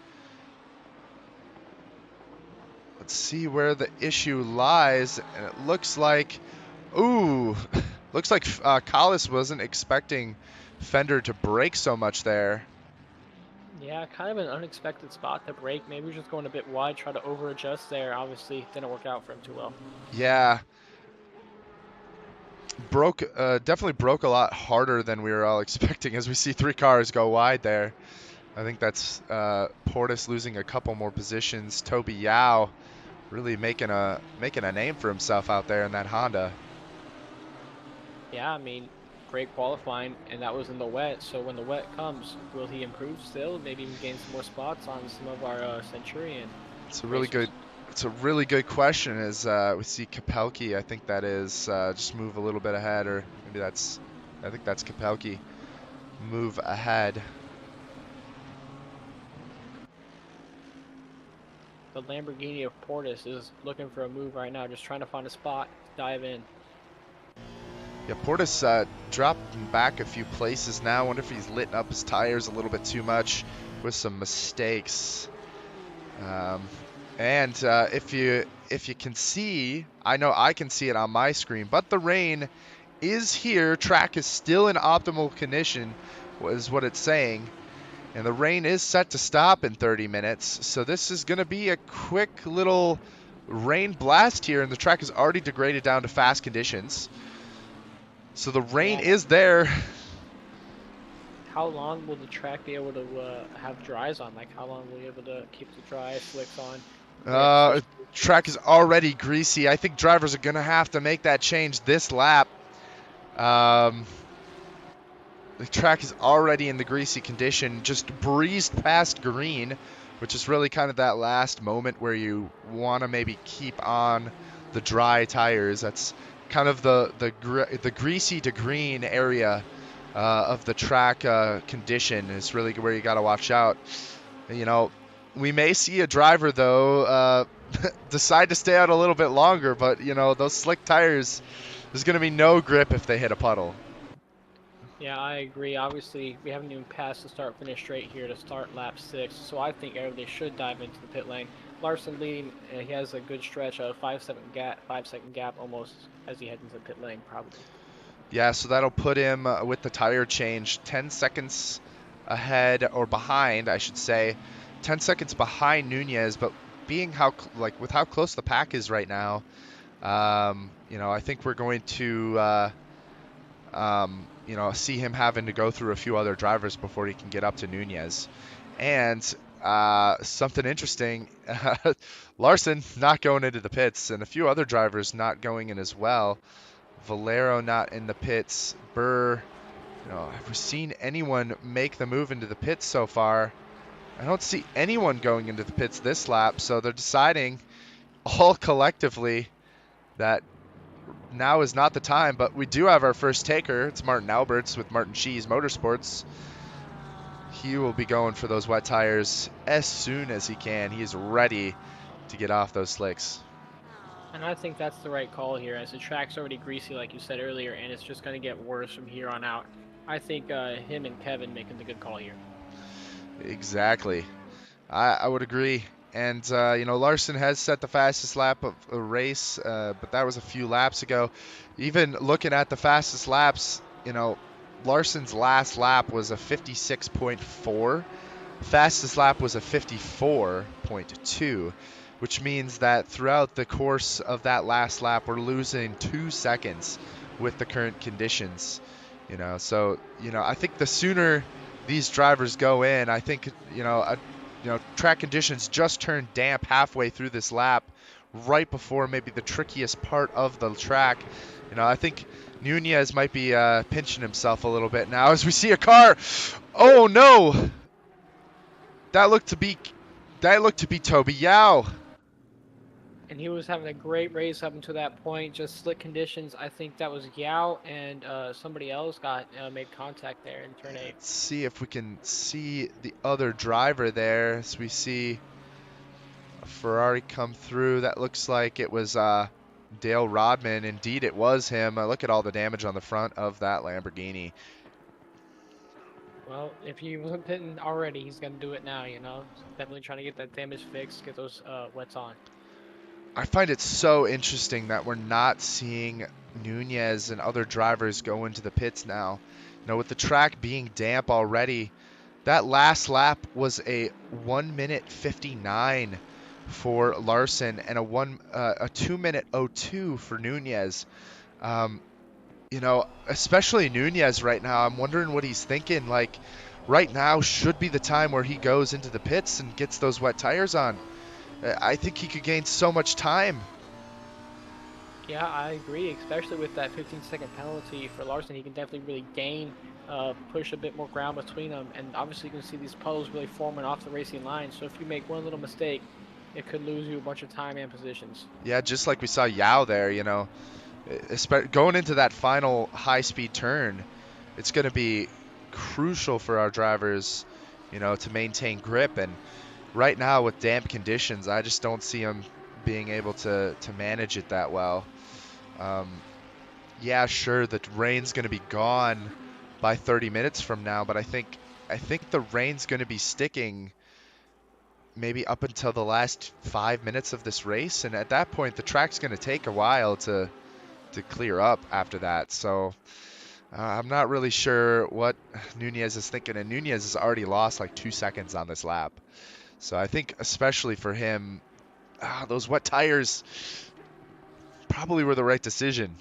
Let's see where the issue lies, and it looks like, Collis wasn't expecting Fender to brake so much there. Yeah, kind of an unexpected spot to brake. Maybe just going a bit wide, try to over adjust there. Obviously didn't work out for him too well. Yeah. Definitely broke a lot harder than we were all expecting as we see 3 cars go wide there. I think that's Portis losing a couple more positions. Toby Yao really making a name for himself out there in that Honda. Yeah, I mean, great qualifying, and that was in the wet. So when the wet comes, will he improve still? Maybe even gain some more spots on some of our Centurion. It's a really good question. As we see Kapelki, I think that is just move a little bit ahead, or maybe I think that's Kapelki. Move ahead. The Lamborghini of Portis is looking for a move right now, just trying to find a spot, dive in. Yeah, Portis dropped back a few places now. I wonder if he's lit up his tires a little bit too much with some mistakes. And if you can see, I know I can see it on my screen, but the rain is here. Track is still in optimal condition, is what it's saying. And the rain is set to stop in 30 minutes. So this is going to be a quick little rain blast here, and the track is already degraded down to fast conditions. So the rain is there. How long will the track be able to have dries on? Like, how long will you be able to keep the dry slicks on? Track is already greasy. I think drivers are going to have to make that change this lap. The track is already in the greasy condition, just breezed past green, which is really kind of that last moment where you want to maybe keep on the dry tires. That's kind of the greasy to green area of the track condition is really where you got to watch out. We may see a driver, though, decide to stay out a little bit longer, but, those slick tires, there's going to be no grip if they hit a puddle. Yeah, I agree. Obviously, we haven't even passed the start-finish straight here to start lap 6, so I think everybody should dive into the pit lane. Larson leading, he has a good stretch of 5-second gap almost as he heads into the pit lane, probably. Yeah, so that'll put him with the tire change 10 seconds ahead, or behind, I should say, 10 seconds behind Nunez. But being with how close the pack is right now, I think we're going to see him having to go through a few other drivers before he can get up to Nunez. And something interesting, Larson not going into the pits, and a few other drivers not going in as well. Valero not in the pits. Burr, have we seen anyone make the move into the pits so far? I don't see anyone going into the pits this lap, so they're deciding all collectively that now is not the time. But we do have our first taker. It's Martin Alberts with Martin Cheese Motorsports. He will be going for those wet tires as soon as he can. He is ready to get off those slicks. And I think that's the right call here, as the track's already greasy, like you said earlier, and it's just going to get worse from here on out. I think him and Kevin making the good call here. Exactly. I would agree. And, Larson has set the fastest lap of a race, but that was a few laps ago. Even looking at the fastest laps, Larson's last lap was a 56.4. Fastest lap was a 54.2, which means that throughout the course of that last lap, we're losing 2 seconds with the current conditions. So I think the sooner these drivers go in, I think track conditions just turned damp halfway through this lap, right before maybe the trickiest part of the track. I think Nunez might be pinching himself a little bit now as we see a car. Oh no! That looked to be Toby Yao. And he was having a great race up until that point, just slick conditions. I think that was Yao and somebody else got made contact there in turn 8. Let's see if we can see the other driver there as we see a Ferrari come through. That looks like it was Dale Rodman. Indeed, it was him. Look at all the damage on the front of that Lamborghini. Well, if he wasn't pitting already, he's going to do it now, Definitely trying to get that damage fixed, get those wets on. I find it so interesting that we're not seeing Nunez and other drivers go into the pits now. With the track being damp already, that last lap was a 1 minute 59 for Larson and a 2 minute 02 for Nunez. Especially Nunez right now, I'm wondering what he's thinking. Like, right now should be the time where he goes into the pits and gets those wet tires on. I think he could gain so much time. Yeah, I agree, especially with that 15-second penalty for Larson. He can definitely really gain, push a bit more ground between them, and obviously you can see these puddles really forming off the racing line. So if you make one little mistake, it could lose you a bunch of time and positions. Yeah, just like we saw Yao there, going into that final high-speed turn, it's going to be crucial for our drivers, to maintain grip. And right now with damp conditions, I just don't see them being able to manage it that well. Yeah, sure, the rain's going to be gone by 30 minutes from now, but I think the rain's going to be sticking maybe up until the last 5 minutes of this race, and at that point the track's going to take a while to clear up after that. So I'm not really sure what Nunez is thinking, and Nunez has already lost like 2 seconds on this lap. So I think especially for him, those wet tires probably were the right decision.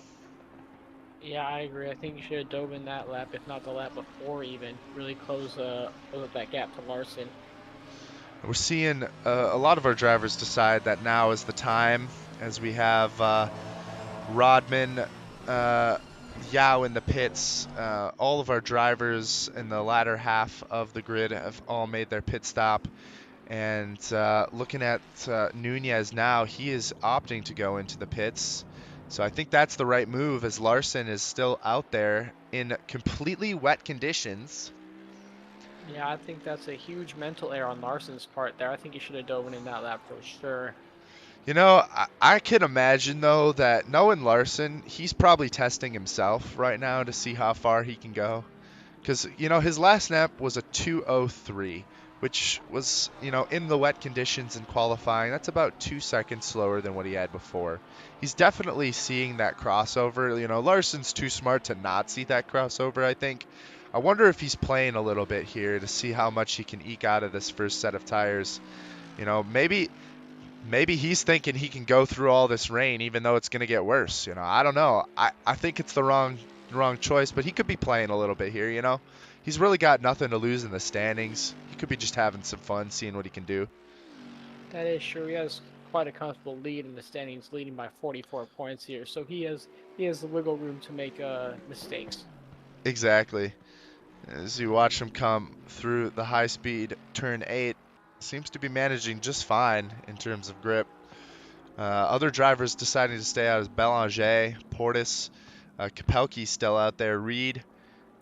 Yeah, I agree. I think you should have dove in that lap, if not the lap before even. Really close up that gap to Larson. We're seeing a lot of our drivers decide that now is the time, as we have Rodman, Yao in the pits. All of our drivers in the latter half of the grid have all made their pit stop. And looking at Nunez now, he is opting to go into the pits. So I think that's the right move, as Larson is still out there in completely wet conditions. Yeah, I think that's a huge mental error on Larson's part there. I think he should have dove in that lap for sure. I can imagine, though, that knowing Larson, he's probably testing himself right now to see how far he can go. Because, his last lap was a 2:03, which was, in the wet conditions in qualifying, that's about 2 seconds slower than what he had before. He's definitely seeing that crossover. Larson's too smart to not see that crossover, I think. I wonder if he's playing a little bit here to see how much he can eke out of this first set of tires. Maybe he's thinking he can go through all this rain even though it's going to get worse. I don't know. I think it's the wrong choice, but he could be playing a little bit here. He's really got nothing to lose in the standings. He could be just having some fun, seeing what he can do. That is true. He has quite a comfortable lead in the standings, leading by 44 points here. So he has the wiggle room to make mistakes. Exactly. As you watch him come through the high-speed turn 8, seems to be managing just fine in terms of grip. Other drivers deciding to stay out is Belanger, Portis, Kapelke still out there, Reed,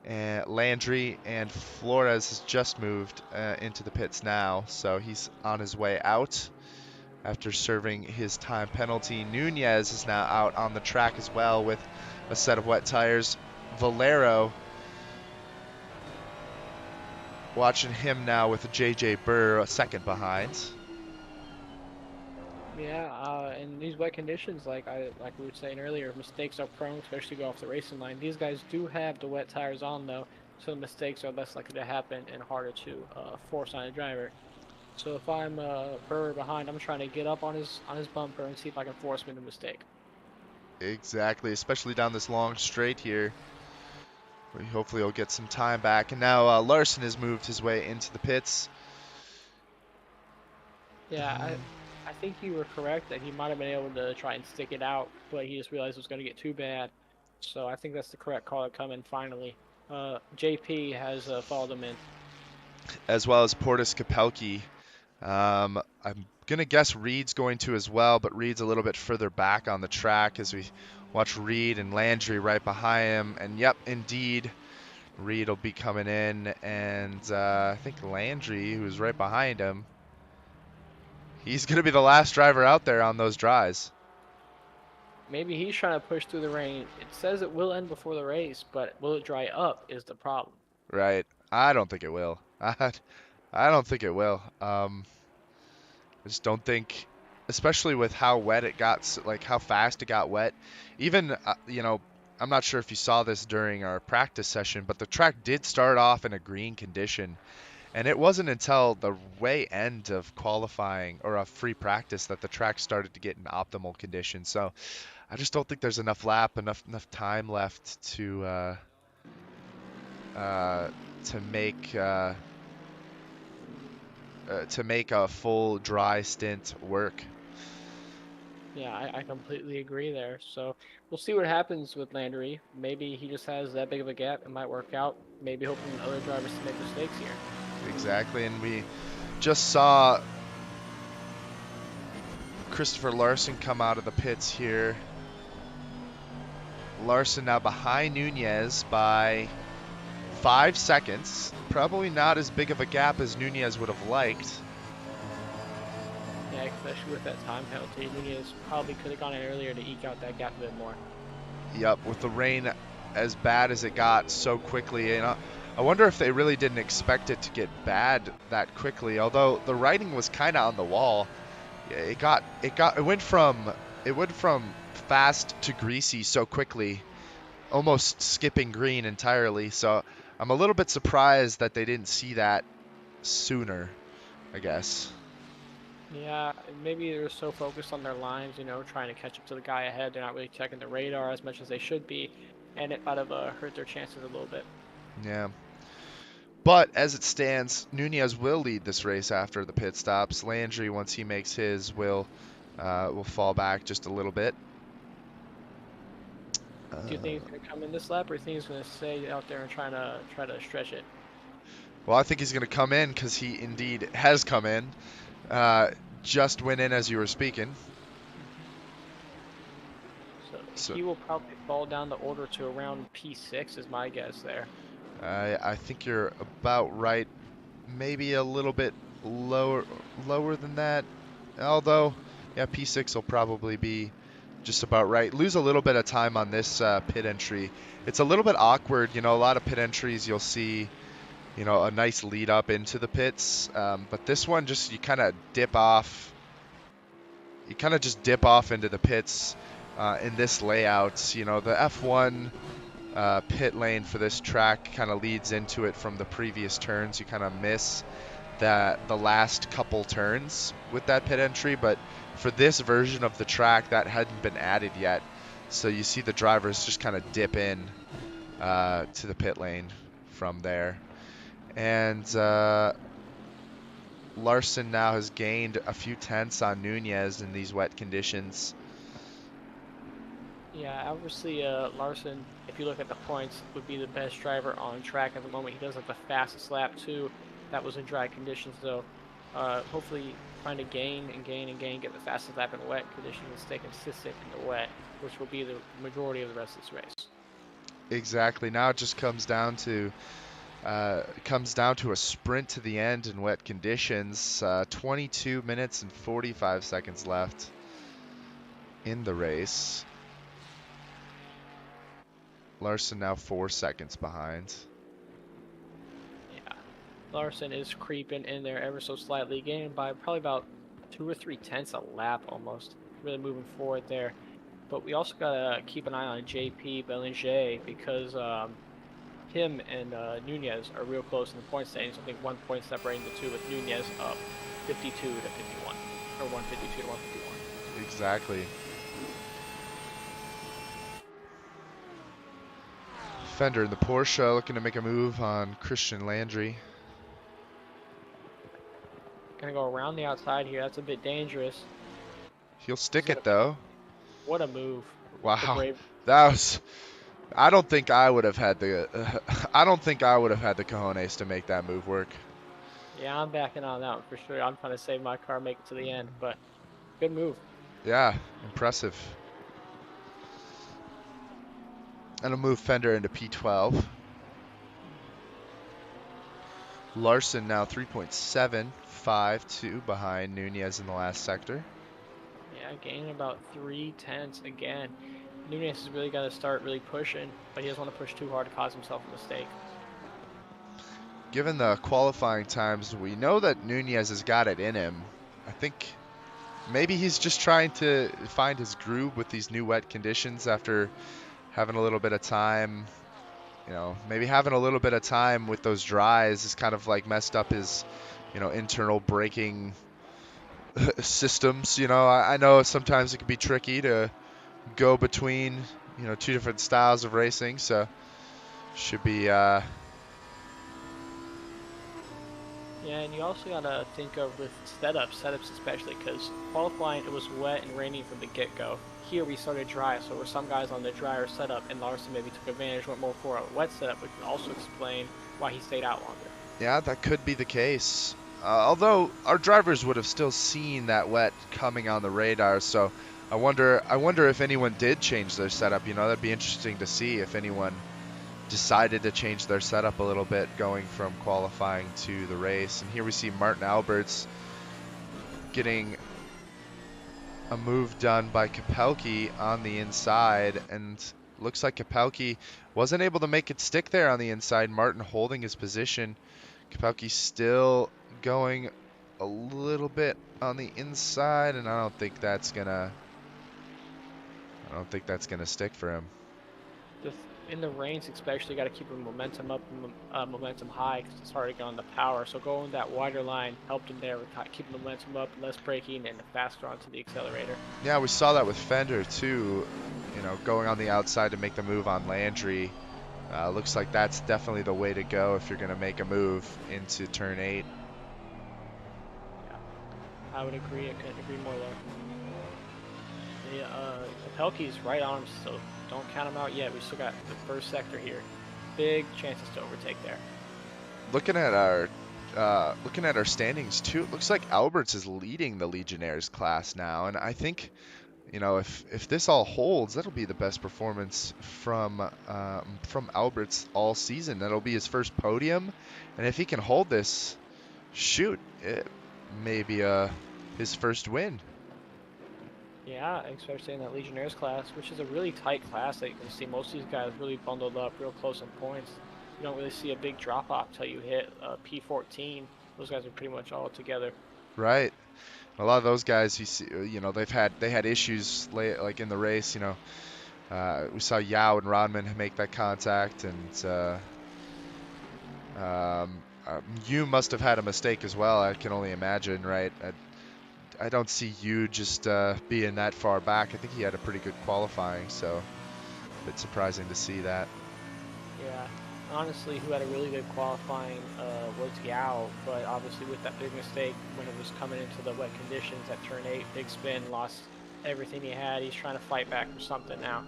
and Landry, and Flores has just moved into the pits now, so he's on his way out. after serving his time penalty. Nunez is now out on the track as well with a set of wet tires. Valero, watching him now with JJ Burr a second behind. Yeah, in these wet conditions, like we were saying earlier, mistakes are prone, especially go off the racing line. These guys do have the wet tires on though, so the mistakes are less likely to happen and harder to force on a driver. So if I'm Burr behind, I'm trying to get up on his bumper and see if I can force him into a mistake. Exactly, especially down this long straight here. Hopefully he'll get some time back. And now Larson has moved his way into the pits. Yeah, I think you were correct that he might have been able to try and stick it out, but he just realized it was going to get too bad. So I think that's the correct call to come in finally. JP has followed him in. As well as Portis Kapelki. I'm going to guess Reed's going to as well, but Reed's a little bit further back on the track as we watch Reed and Landry right behind him. And yep, indeed, Reed will be coming in. And I think Landry, who's right behind him, he's going to be the last driver out there on those dries. Maybe he's trying to push through the rain. It says it will end before the race, but will it dry up is the problem. Right. I don't think it will. I don't think it will. I just don't think, especially with how wet it got, like how fast it got wet. Even, I'm not sure if you saw this during our practice session, but the track did start off in a green condition. And it wasn't until the way end of qualifying or a free practice that the track started to get in optimal condition. So I just don't think there's enough time left to make a full dry stint work. Yeah, I completely agree there. So we'll see what happens with Landry. Maybe he just has that big of a gap. It might work out. Maybe hoping other drivers to make mistakes here. Exactly, and we just saw Christopher Larson come out of the pits here. Larson now behind Nunez by 5 seconds. Probably not as big of a gap as Nunez would have liked. Yeah, especially with that time penalty. Nunez probably could have gone in earlier to eke out that gap a bit more. Yep, with the rain as bad as it got so quickly. And I wonder if they really didn't expect it to get bad that quickly. Although the writing was kind of on the wall. It went from fast to greasy so quickly, almost skipping green entirely. So I'm a little bit surprised that they didn't see that sooner, I guess. Yeah, maybe they're so focused on their lines, trying to catch up to the guy ahead. They're not really checking the radar as much as they should be, and it might have hurt their chances a little bit. Yeah. But as it stands, Nunez will lead this race after the pit stops. Landry, once he makes his, will fall back just a little bit. Do you think he's going to come in this lap, or do you think he's going to stay out there and try to stretch it? Well, I think he's going to come in because he indeed has come in. Just went in as you were speaking. So he will probably fall down the order to around P6 is my guess there. I think you're about right. Maybe a little bit lower than that. Although, yeah, P6 will probably be just about right. Lose a little bit of time on this pit entry. It's a little bit awkward. A lot of pit entries you'll see, a nice lead up into the pits. But this one, you kind of dip off. You kind of just dip off into the pits in this layout. The F1 pit lane for this track kind of leads into it from the previous turns. You kind of miss the last couple turns with that pit entry, but for this version of the track that hadn't been added yet, so you see the drivers just kind of dip in to the pit lane from there. And Larson now has gained a few tenths on Nunez in these wet conditions. Yeah, obviously Larson, if you look at the points, would be the best driver on track at the moment. He does have the fastest lap too. That was in dry conditions though. Hopefully trying to gain, get the fastest lap in wet conditions and stay consistent in the wet, which will be the majority of the rest of this race. Exactly. Now it just comes down to Comes down to a sprint to the end in wet conditions. 22 minutes and 45 seconds left in the race. Larson now 4 seconds behind. Yeah, Larson is creeping in there ever so slightly, gaining by probably about 2 or 3 tenths a lap almost. Really moving forward there. But we also gotta keep an eye on JP Belanger because him and Nunez are real close in the point standings. I think 1 point separating the two, with Nunez up 52 to 51, or 152 to 151. Exactly. Fender in the Porsche looking to make a move on Christian Landry. Gonna go around the outside here. That's a bit dangerous. He'll stick it though. What a move. Wow, that was. I don't think I would have had the. I don't think I would have had the cojones to make that move work. Yeah, I'm backing on that one for sure. I'm trying to save my car, make it to the end, but good move. Yeah, impressive. And a move Fender into P12. Larson now 3.752 behind Nunez in the last sector. Yeah, gaining about 3 tenths again. Nunez has really got to start really pushing, but he doesn't want to push too hard to cause himself a mistake. Given the qualifying times, we know that Nunez has got it in him. I think maybe he's just trying to find his groove with these new wet conditions after having a little bit of time. You know, maybe having a little bit of time with those dries has kind of like messed up his, internal braking systems. I know sometimes it can be tricky to go between, two different styles of racing. So should be, Yeah, and you also got to think of with setups especially, because qualifying, it was wet and raining from the get-go. Here we started dry, so were some guys on the drier setup, and Larson maybe took advantage, went more for a wet setup, which can also explain why he stayed out longer. Yeah, that could be the case. Although our drivers would have still seen that wet coming on the radar, so I wonder if anyone did change their setup. That'd be interesting to see if anyone decided to change their setup a little bit going from qualifying to the race. And here we see Martin Alberts getting a move done by Kapelke on the inside, and looks like Kapelke wasn't able to make it stick there on the inside. Martin holding his position. Kapelke still going a little bit on the inside, and I don't think that's gonna stick for him. Just in the rains especially, got to keep the momentum up, momentum high, because it's hard to get on the power. So going that wider line helped him there with keeping the momentum up, less braking, and faster onto the accelerator. Yeah, we saw that with Fender too, going on the outside to make the move on Landry. Looks like that's definitely the way to go if you're going to make a move into turn 8. Yeah, I would agree. I couldn't agree more there. Kapelke's right on him, so don't count him out yet. We still got the first sector here. Big chances to overtake there. Looking at our standings too, it looks like Alberts is leading the Legionnaires class now, and I think, if this all holds, that'll be the best performance from Alberts all season. That'll be his first podium, and if he can hold this, shoot, it may be his first win. Yeah, especially in that Legionnaires class, which is a really tight class that you can see most of these guys really bundled up, real close in points. You don't really see a big drop-off till you hit P14. Those guys are pretty much all together. Right. A lot of those guys, they had issues late, like in the race. We saw Yao and Rodman make that contact, and you must have had a mistake as well. I can only imagine, right? I don't see you just being that far back. I think he had a pretty good qualifying, so a bit surprising to see that. Yeah, honestly, who had a really good qualifying was Yao, but obviously with that big mistake when it was coming into the wet conditions at turn 8, big spin, lost everything he had. He's trying to fight back for something now.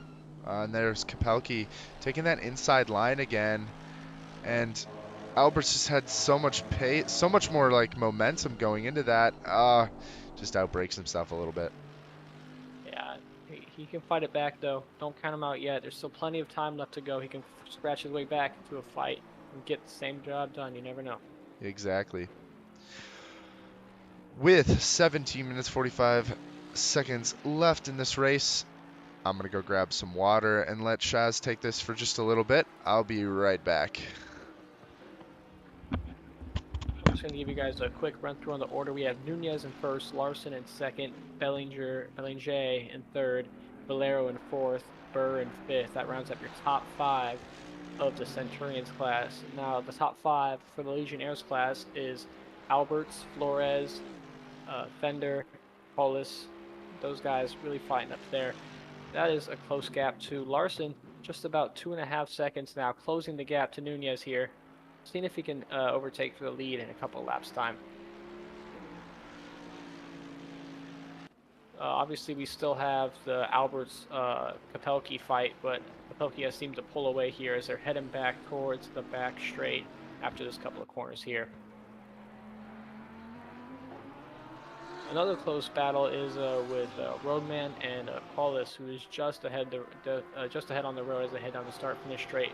And there's Kapelke taking that inside line again, and Alberts just had so much pace, so much more like momentum going into that. Just outbreaks himself a little bit. Yeah, he can fight it back though. Don't count him out yet. There's still plenty of time left to go. He can scratch his way back into a fight. and get the same job done. You never know. Exactly. With 17 minutes 45 seconds left in this race, I'm going to go grab some water and let Shaz take this for just a little bit. I'll be right back. I'm just going to give you guys a quick run through on the order. We have Nunez in first, Larson in second, Bellinger in third, Valero in fourth, Burr in fifth. That rounds up your top 5 of the Centurions class. Now, the top 5 for the Legionnaires class is Alberts, Flores, Fender, Paulus. Those guys really fighting up there. That is a close gap to Larson, just about 2.5 seconds now, closing the gap to Nunez here. Seeing if he can overtake for the lead in a couple of laps time. Obviously, we still have the Alberts Kapelki fight, but Kapelki has seemed to pull away here as they're heading back towards the back straight after this couple of corners here. Another close battle is with Roadman and Paulus, who is just ahead on the road as they head down the start-finish straight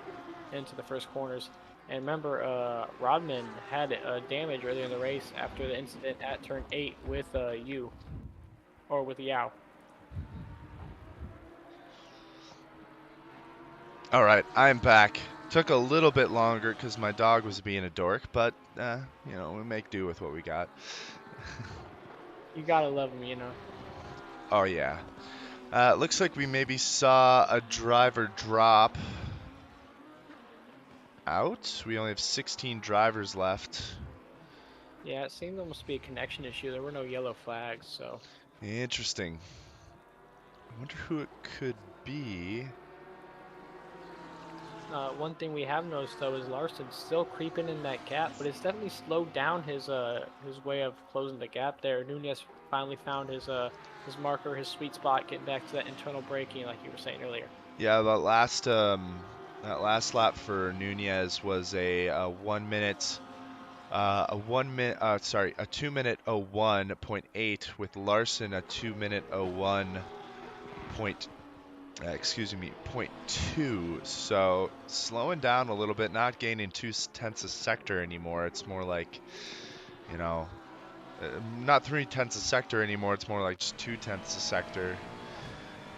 into the first corners. And remember, Rodman had damage earlier in the race after the incident at turn 8 with Yao. All right, I'm back. Took a little bit longer because my dog was being a dork, but, you know, we make do with what we got. You gotta love him, you know. Oh, yeah. Looks like we maybe saw a driver drop out. We only have 16 drivers left. Yeah, it seemed almost to be a connection issue. There were no yellow flags, so. Interesting. I wonder who it could be. One thing we have noticed though is Larson still creeping in that gap, but it's definitely slowed down his way of closing the gap there. Nunez finally found his marker, his sweet spot, getting back to that internal braking like you were saying earlier. Yeah, that last lap for Nunez was a 2 minute 01.8 with Larson a 2 minute 0.2. So slowing down a little bit, not gaining 0.2 a sector anymore. It's more like, you know, not 0.3 a sector anymore. It's more like just 0.2 a sector.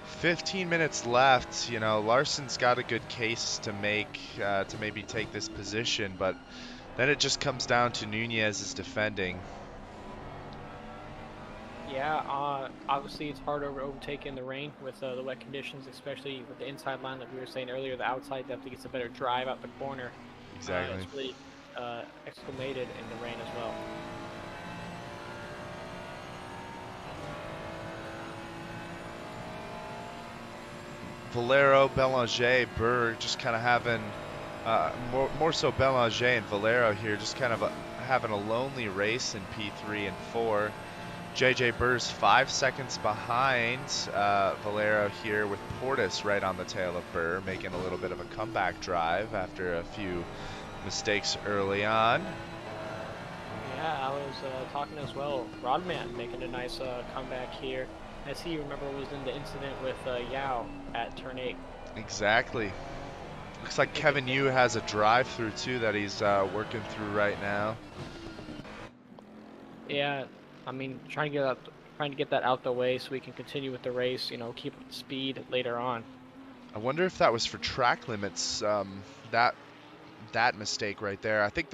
15 minutes left. You know, Larson's got a good case to make to maybe take this position, but then it just comes down to Nunez's defending. Yeah, obviously it's hard to overtake in the rain with the wet conditions, especially with the inside line that we were saying earlier. The outside definitely gets a better drive out the corner. Exactly. It's really exclamated in the rain as well. Valero, Belanger, Burr just kind of having, more so Belanger and Valero here, just kind of having a lonely race in P3 and 4. JJ Burr's 5 seconds behind Valero here, with Portis right on the tail of Burr, making a little bit of a comeback drive after a few mistakes early on. Yeah, I was talking as well. Rodman making a nice comeback here, as he, remember, was in the incident with Yao at turn 8. Exactly. Looks like Kevin Yu has a drive-through too that he's working through right now. Yeah, I mean, trying to get that out the way so we can continue with the race. You know, keep up the speed later on. I wonder if that was for track limits. That mistake right there. I think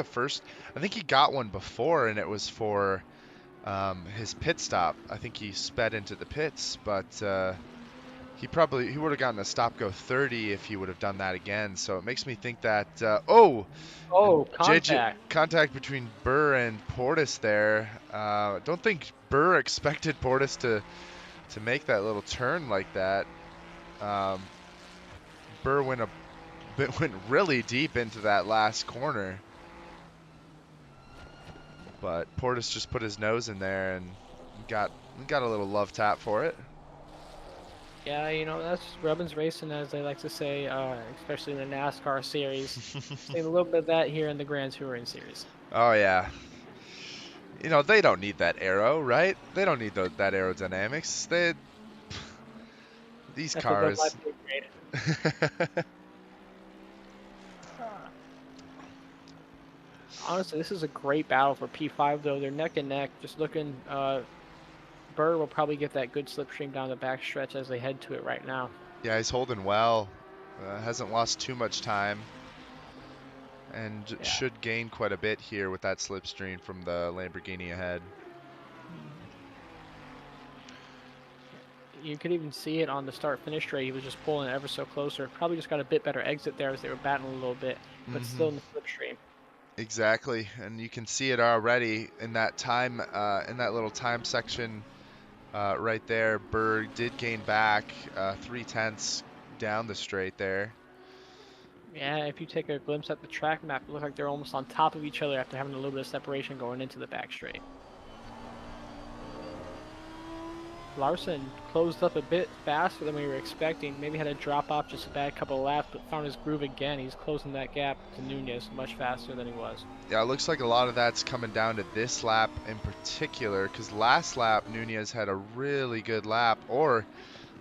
he got one before, and it was for his pit stop. I think he sped into the pits, but he would have gotten a stop go 30 if he would have done that again. So it makes me think that contact between Burr and Portis there. Don't think Burr expected Portis to make that little turn like that. Burr went really deep into that last corner, but Portis just put his nose in there and got a little love tap for it. Yeah, you know, that's Rubbin's racing, as they like to say, especially in the NASCAR series. Seen a little bit of that here in the Grand Touring series. Oh yeah. You know, they don't need that aero, right? They don't need that aerodynamics. These That's cars. what Honestly, this is a great battle for P5 though. They're neck and neck. Just looking, Burr will probably get that good slipstream down the backstretch as they head to it right now. Yeah, he's holding well. Hasn't lost too much time. And Yeah. should gain quite a bit here with that slipstream from the Lamborghini ahead. You could even see it on the start-finish straight. He was just pulling ever so closer. Probably just got a bit better exit there as they were battling a little bit, but still in the slipstream. Exactly, and you can see it already in that time, in that little time section right there. Berg did gain back 3/10 down the straight there. Yeah, if you take a glimpse at the track map, it looks like they're almost on top of each other after having a little bit of separation going into the back straight. Larson closed up a bit faster than we were expecting. Maybe had to drop off just a bad couple of laps, but found his groove again. He's closing that gap to Nunez much faster than he was. Yeah, it looks like a lot of that's coming down to this lap in particular, because last lap Nunez had a really good lap, or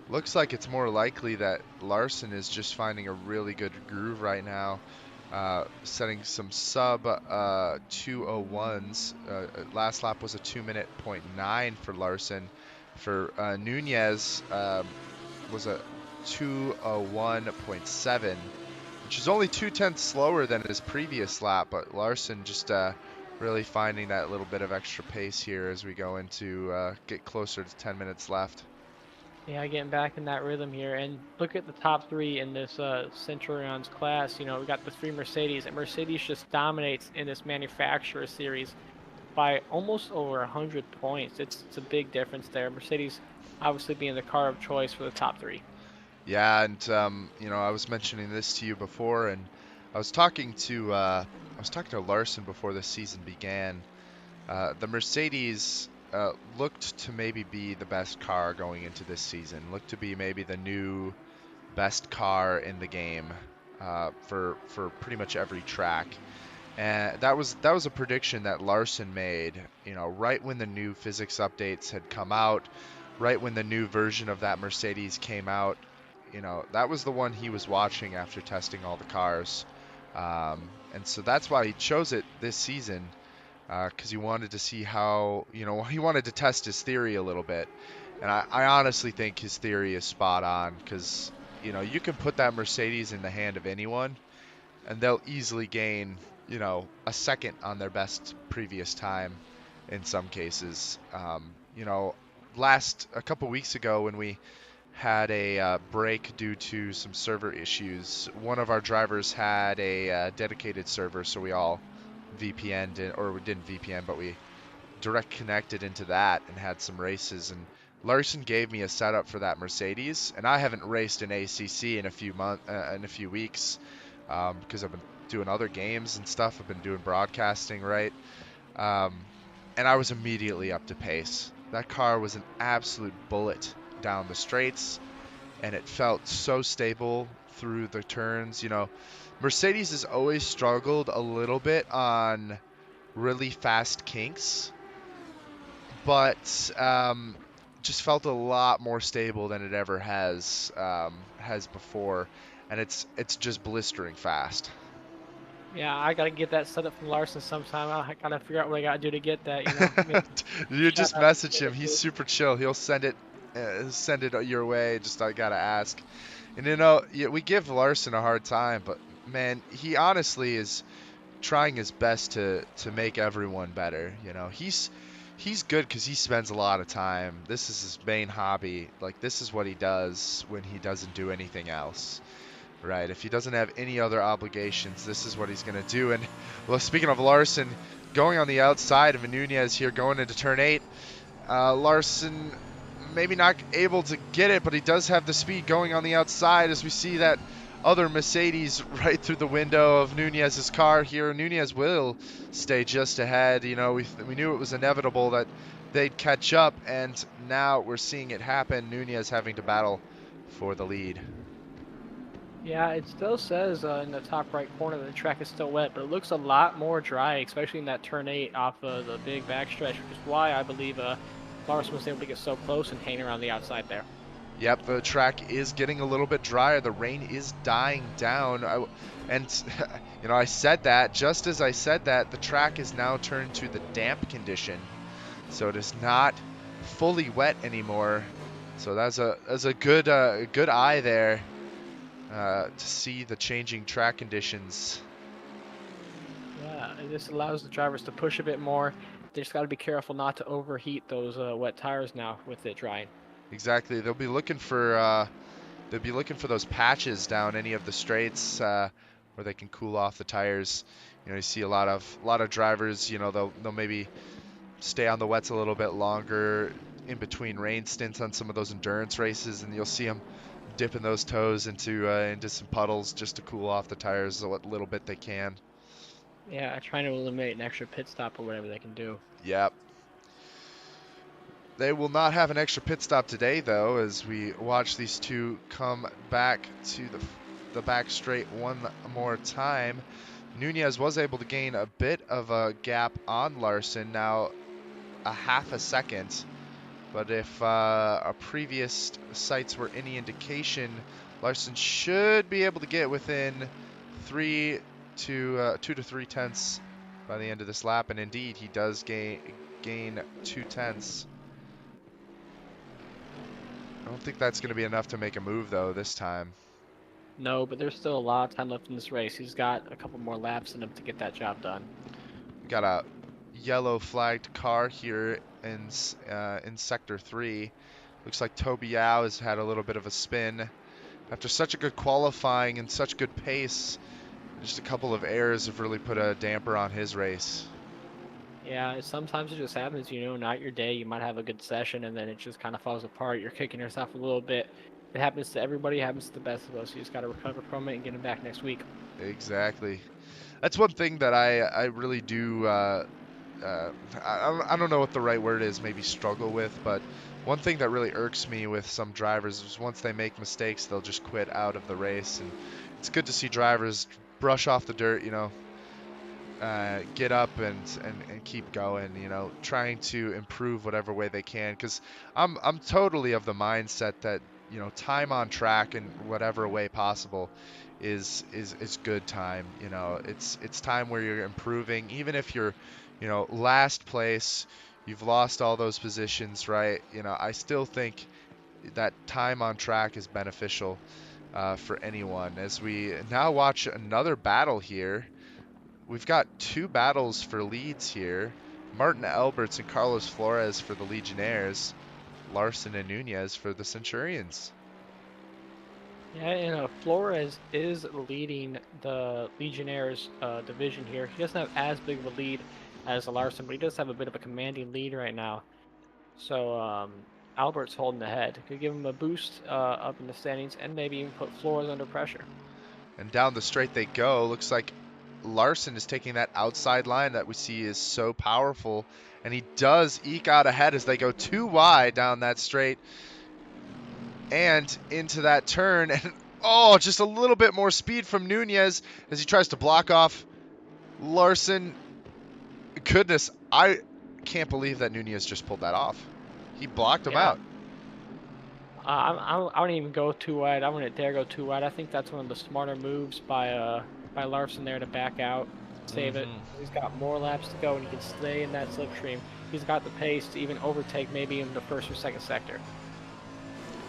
looks like it's more likely that Larson is just finding a really good groove right now, setting some sub 2:01s. Last lap was a 2:09 for Larson. For Nunez was a 2:01.7, which is only 2/10 slower than his previous lap, but Larson just really finding that little bit of extra pace here as we go into get closer to 10 minutes left. Yeah, getting back in that rhythm here. And look at the top three in this Centurion's class. You know, we got the three Mercedes, and Mercedes just dominates in this manufacturer series by almost over 100 points. It's a big difference there. Mercedes obviously being the car of choice for the top three. Yeah, and you know, I was mentioning this to you before, and I was talking to Larson before the season began. The Mercedes looked to maybe be the best car going into this season. Looked to be maybe the new best car in the game for pretty much every track. And that was a prediction that Larson made, you know, right when the new physics updates had come out, right when the new version of that Mercedes came out. You know, that was the one he was watching after testing all the cars. And so that's why he chose it this season, because he wanted to see how, you know, he wanted to test his theory a little bit. And I honestly think his theory is spot on, because, you know, you can put that Mercedes in the hand of anyone, and they'll easily gain, you know, a second on their best previous time in some cases. You know, a couple weeks ago when we had a break due to some server issues, one of our drivers had a dedicated server, so we all VPN'd in, or we didn't VPN, but we direct connected into that and had some races. And Larson gave me a setup for that Mercedes, and I haven't raced an ACC in a few weeks, because I've been doing other games and stuff. I've been doing broadcasting, right? And I was immediately up to pace. That car was an absolute bullet down the straights, and it felt so stable through the turns. You know, Mercedes has always struggled a little bit on really fast kinks, but just felt a lot more stable than it ever has before, and it's just blistering fast. Yeah, I gotta get that set up from Larson sometime. I gotta figure out what I gotta do to get that. You know, You just message him. He's super chill. He'll send it your way. Just I gotta ask. And you know, we give Larson a hard time, but man, he honestly is trying his best to make everyone better. You know, he's good because he spends a lot of time. This is his main hobby. Like, this is what he does when he doesn't do anything else. Right, if he doesn't have any other obligations, this is what he's going to do. And, well, speaking of Larson, going on the outside of Nunez here, going into turn 8. Larson maybe not able to get it, but he does have the speed going on the outside as we see that other Mercedes right through the window of Nunez's car here. Nunez will stay just ahead. You know, we knew it was inevitable that they'd catch up, and now we're seeing it happen. Nunez having to battle for the lead. Yeah, it still says in the top right corner that the track is still wet, but it looks a lot more dry, especially in that turn 8 off of the big backstretch, which is why I believe Larson was able to get so close and hang around the outside there. Yep, the track is getting a little bit drier. The rain is dying down. And You know, I said that. Just as I said that, the track is now turned to the damp condition, so it is not fully wet anymore. So that's a good eye there to see the changing track conditions. Yeah, and this allows the drivers to push a bit more. They just got to be careful not to overheat those wet tires now with it drying. Exactly. They'll be looking for those patches down any of the straights where they can cool off the tires. You know, you see a lot of drivers. You know, they'll maybe stay on the wets a little bit longer in between rain stints on some of those endurance races, and you'll see them dipping those toes into some puddles just to cool off the tires a little bit they can. Yeah, trying to eliminate an extra pit stop or whatever they can do. Yep. They will not have an extra pit stop today, though, as we watch these two come back to the back straight one more time. Nunez was able to gain a bit of a gap on Larson, now a half a second. But if our previous sites were any indication, Larson should be able to get within 2 to 3 tenths by the end of this lap, and indeed he does gain 2 tenths. I don't think that's going to be enough to make a move, though, this time. No, but there's still a lot of time left in this race. He's got a couple more laps in him to get that job done. We got a yellow flagged car here in Sector 3. Looks like Toby Yao has had a little bit of a spin. After such a good qualifying and such good pace, just a couple of errors have really put a damper on his race. Yeah, sometimes it just happens, you know, not your day. You might have a good session and then it just kind of falls apart. You're kicking yourself a little bit. It happens to everybody, it happens to the best of us. You just got to recover from it and get him back next week. Exactly. That's one thing that I really do, I don't know what the right word is, maybe struggle with, but one thing that really irks me with some drivers is once they make mistakes, they'll just quit out of the race. And it's good to see drivers brush off the dirt, you know, get up and keep going, you know, trying to improve whatever way they can, because I'm totally of the mindset that, you know, time on track in whatever way possible is good time. You know, it's time where you're improving, even if you're, you know, last place, you've lost all those positions, right? You know, I still think that time on track is beneficial for anyone. As we now watch another battle here, we've got two battles for leads here. Martin Alberts and Carlos Flores for the Legionnaires. Larson and Nunez for the Centurions. Yeah, and Flores is leading the Legionnaires division here. He doesn't have as big of a lead as Larson, but he does have a bit of a commanding lead right now. So Albert's holding ahead. Could give him a boost up in the standings and maybe even put Flores under pressure. And down the straight they go. Looks like Larson is taking that outside line that we see is so powerful, and he does eke out ahead as they go too wide down that straight and into that turn. And oh, just a little bit more speed from Nunez as he tries to block off Larson. Goodness, I can't believe that Nunez just pulled that off. He blocked him out. I wouldn't even go too wide. I wouldn't dare go too wide. I think that's one of the smarter moves by Larson there to back out, save it. He's got more laps to go and he can stay in that slipstream. He's got the pace to even overtake maybe in the first or second sector.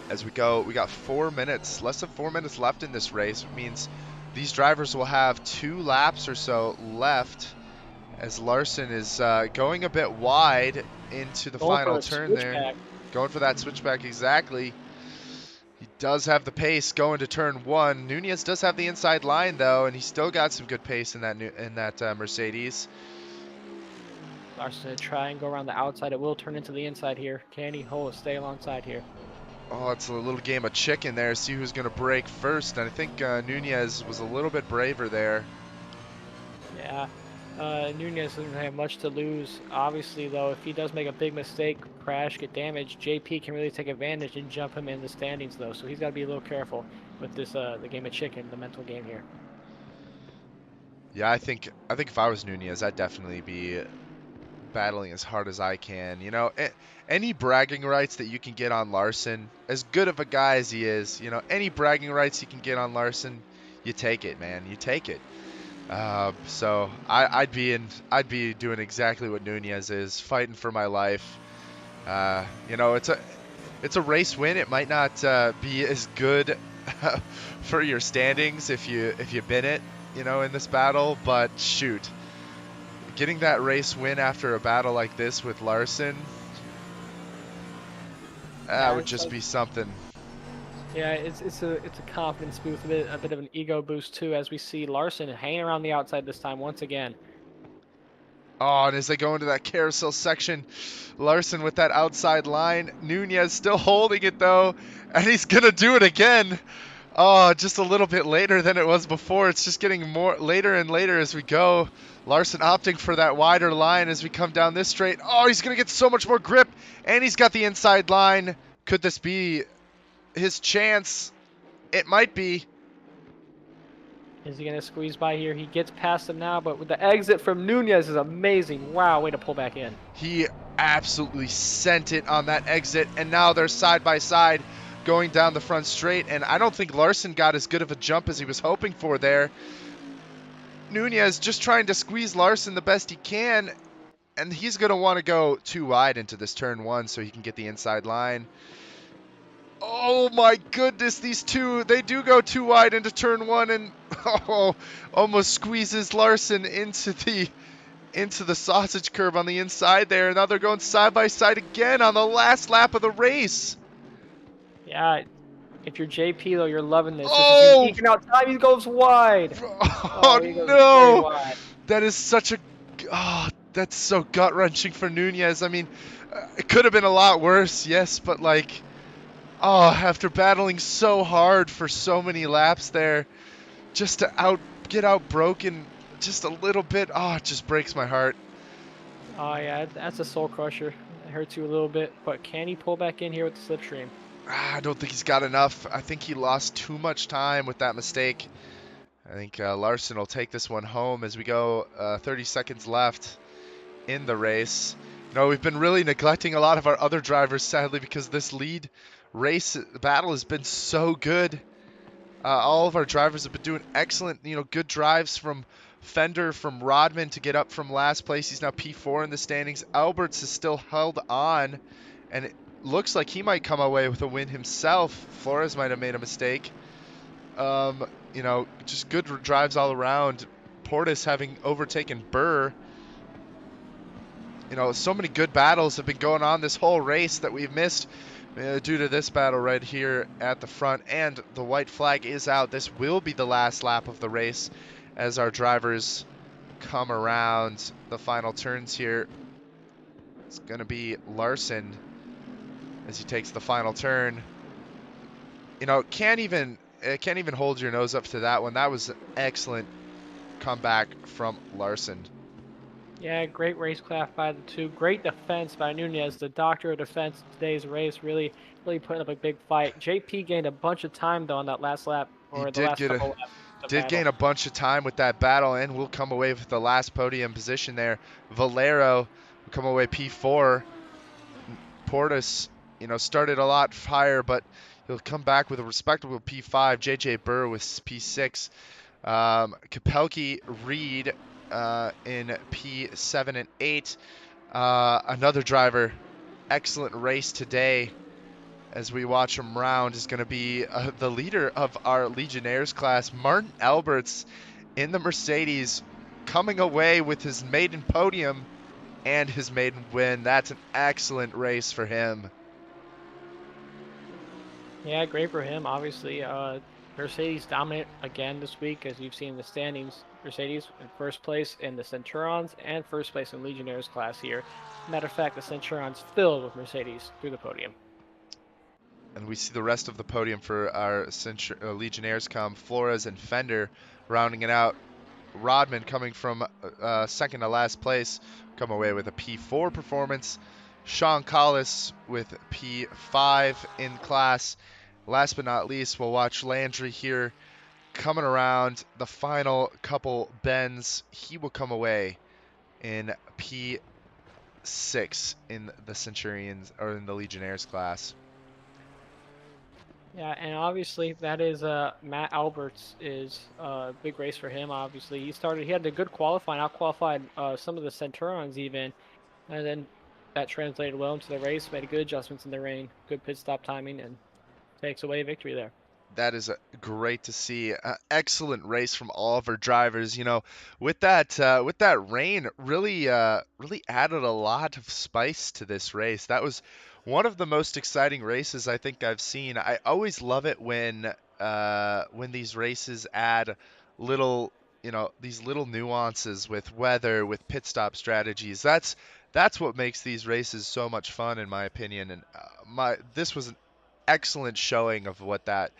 As we go, we got 4 minutes, less than 4 minutes left in this race. It means these drivers will have 2 laps or so left, as Larson is going a bit wide into the final turn there. Going for that switchback, exactly. He does have the pace going to turn 1. Nunez does have the inside line, though, and he's still got some good pace in that Mercedes. Larson going to try and go around the outside. It will turn into the inside here. Can he stay alongside here? Oh, it's a little game of chicken there. See who's going to break first. And I think Nunez was a little bit braver there. Yeah. Nunez doesn't have much to lose. Obviously, though, if he does make a big mistake, crash, get damaged, JP can really take advantage and jump him in the standings, though. So he's got to be a little careful with this, the game of chicken, the mental game here. Yeah, I think if I was Nunez, I'd definitely be battling as hard as I can. You know, any bragging rights that you can get on Larson, as good of a guy as he is, you know, any bragging rights you can get on Larson, you take it, man. You take it. So I'd be doing exactly what Nunez is, fighting for my life. You know, it's a race win. It might not be as good for your standings if you bin it, you know, in this battle, but shoot, getting that race win after a battle like this with Larson, that Yeah, would it's just like, be something. yeah, it's a confidence boost, a bit of an ego boost too, as we see Larson hanging around the outside this time once again. Oh, and as they go into that carousel section, Larson with that outside line. Nunez still holding it though, and he's gonna do it again. Oh, just a little bit later than it was before. It's just getting more later and later as we go. Larson opting for that wider line as we come down this straight. Oh, he's gonna get so much more grip, and he's got the inside line. Could this be his chance? It might be. Is he gonna squeeze by here? He gets past him now, but with the exit from Nunez is amazing. Wow, way to pull back in. He absolutely sent it on that exit, and now they're side by side going down the front straight, and I don't think Larson got as good of a jump as he was hoping for there. Nunez just trying to squeeze Larson the best he can, and he's going to want to go too wide into this turn one so he can get the inside line. Oh my goodness, these two, they do go too wide into turn one, and oh, almost squeezes Larson into the sausage curve on the inside there. Now they're going side by side again on the last lap of the race. Yeah, if you're JP though, you're loving this. Oh! This is you eking out time. He goes wide. Oh He goes very no! wide. That is such a... Oh, that's so gut-wrenching for Nunez. I mean, it could have been a lot worse, yes, but like... Oh, after battling so hard for so many laps there, just to get outbroken just a little bit, oh, it just breaks my heart. Oh yeah, that's a soul crusher. It hurts you a little bit, but can he pull back in here with the slipstream? I don't think he's got enough. I think he lost too much time with that mistake. I think Larson will take this one home as we go 30 seconds left in the race. You know, we've been really neglecting a lot of our other drivers, sadly, because this lead race battle has been so good. All of our drivers have been doing excellent, you know, good drives from Fender, from Rodman to get up from last place. He's now P4 in the standings. Alberts is still held on, and it looks like he might come away with a win himself. Flores might have made a mistake. You know, just good drives all around. Portis having overtaken Burr. You know, so many good battles have been going on this whole race that we've missed due to this battle right here at the front, and the white flag is out. This will be the last lap of the race as our drivers come around the final turns here. It's going to be Larson as he takes the final turn. You know, can't even hold your nose up to that one. That was an excellent comeback from Larson. Yeah, great racecraft by the two. Great defense by Nunez, the doctor of defense in today's race. Really putting up a big fight. JP gained a bunch of time though on that last lap, or He the last couple laps. did gain a bunch of time with that battle, and will come away with the last podium position there. Valero will come away P4. Portis, you know, started a lot higher, but he'll come back with a respectable P5. JJ Burr with P6. Kapelke, Reed in P7 and 8. Another driver, excellent race today as we watch him round, is going to be the leader of our Legionnaires class, Martin Alberts, in the Mercedes, coming away with his maiden podium and his maiden win. That's an excellent race for him. Yeah, great for him. Obviously, Mercedes dominant again this week, as you've seen in the standings. Mercedes in first place in the Centurions and first place in Legionnaires class here. Matter of fact, the Centurions filled with Mercedes through the podium. And we see the rest of the podium for our Legionnaires come. Flores and Fender rounding it out. Rodman coming from second to last place, come away with a P4 performance. Sean Collis with P5 in class. Last but not least, we'll watch Landry here coming around the final couple bends. He will come away in P6 in the Centurions, or in the Legionnaires class. Yeah, and obviously that is Matt Alberts is a big race for him. Obviously, he had a good qualifying, out qualified some of the Centurions even, and then that translated well into the race. Made good adjustments in the rain, good pit stop timing, and takes away victory there. That is great to see. Excellent race from all of our drivers. With that rain, really added a lot of spice to this race. That was one of the most exciting races I think I've seen. I always love it when these races add little, these little nuances with weather, with pit stop strategies. That's what makes these races so much fun, in my opinion. And my this was an excellent showing of what that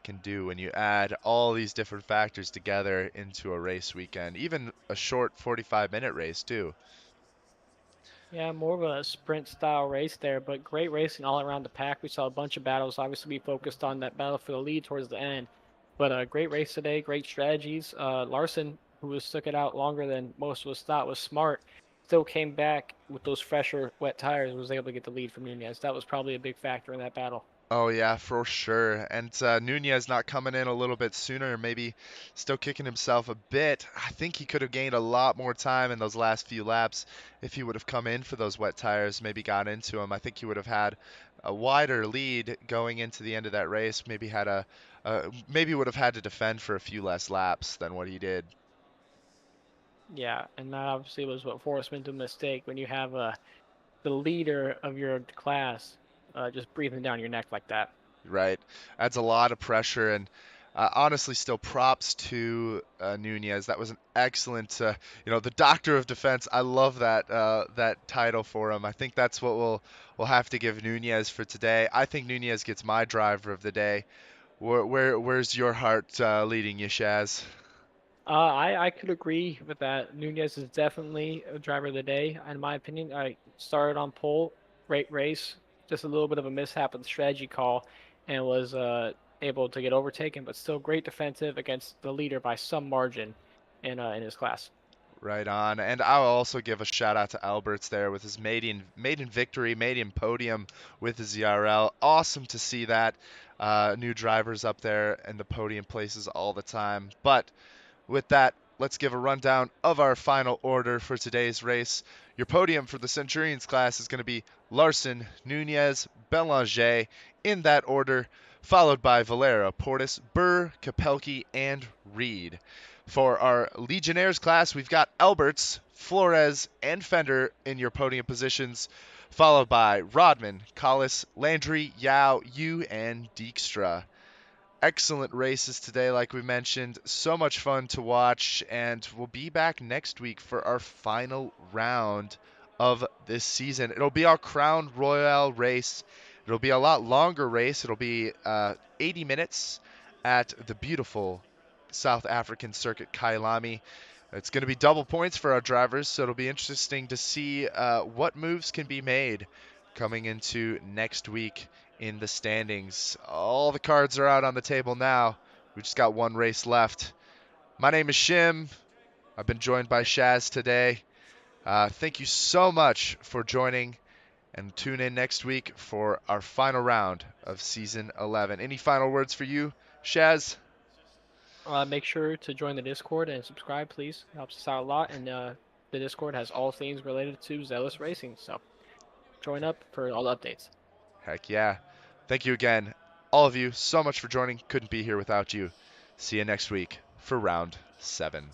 can do when you add all these different factors together into a race weekend, even a short 45-minute race too. Yeah, more of a sprint style race there, but great racing all around the pack. We saw a bunch of battles. Obviously, we focused on that battle for the lead towards the end, but a great race today. Great strategies. Larson, who was stuck it out longer than most of us thought, was smart. Still came back with those fresher, wet tires. Was able to get the lead from Nunez. That was probably a big factor in that battle. Oh yeah, for sure. And Nunez not coming in a little bit sooner, maybe still kicking himself a bit. I think he could have gained a lot more time in those last few laps if he would have come in for those wet tires, maybe got into them. I think he would have had a wider lead going into the end of that race. Maybe would have had to defend for a few less laps than what he did. Yeah, and that obviously was what forced him into a mistake when you have the leader of your class just breathing down your neck like that. Right? Adds a lot of pressure, and honestly, still props to Nunez. That was an excellent, the doctor of defense. I love that title for him. I think that's what we'll have to give Nunez for today. I think Nunez gets my driver of the day. Where's your heart leading you, Shaz? I could agree with that. Nunez is definitely a driver of the day, in my opinion. I started on pole, great race, just a little bit of a mishap with the strategy call, and was able to get overtaken, but still great defensive against the leader by some margin in his class. Right on. And I'll also give a shout out to Alberts there with his maiden victory, maiden podium with the ZRL. Awesome to see that. New drivers up there in the podium places all the time. But with that, let's give a rundown of our final order for today's race. Your podium for the Centurions class is going to be Larson, Nunez, Belanger in that order, followed by Valera, Portis, Burr, Kapelke, and Reed. For our Legionnaires class, we've got Alberts, Flores, and Fender in your podium positions, followed by Rodman, Collis, Landry, Yao, Yu, and Dijkstra. Excellent races today, like we mentioned. So much fun to watch, and we'll be back next week for our final round of this season. It'll be our Crown Royale race. It'll be a lot longer race. It'll be 80 minutes at the beautiful South African circuit, Kailami. It's going to be double points for our drivers, so it'll be interesting to see what moves can be made coming into next week in the standings. All the cards are out on the table now. We just got one race left. My name is Shim. I've been joined by Shaz today. Thank you so much for joining, and tune in next week for our final round of season 11. Any final words for you, Shaz? Make sure to join the Discord and subscribe, please. It helps us out a lot, and the Discord has all things related to Zealous Racing, so join up for all the updates. Heck yeah. Thank you again, all of you, so much for joining. Couldn't be here without you. See you next week for round 7.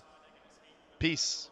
Peace.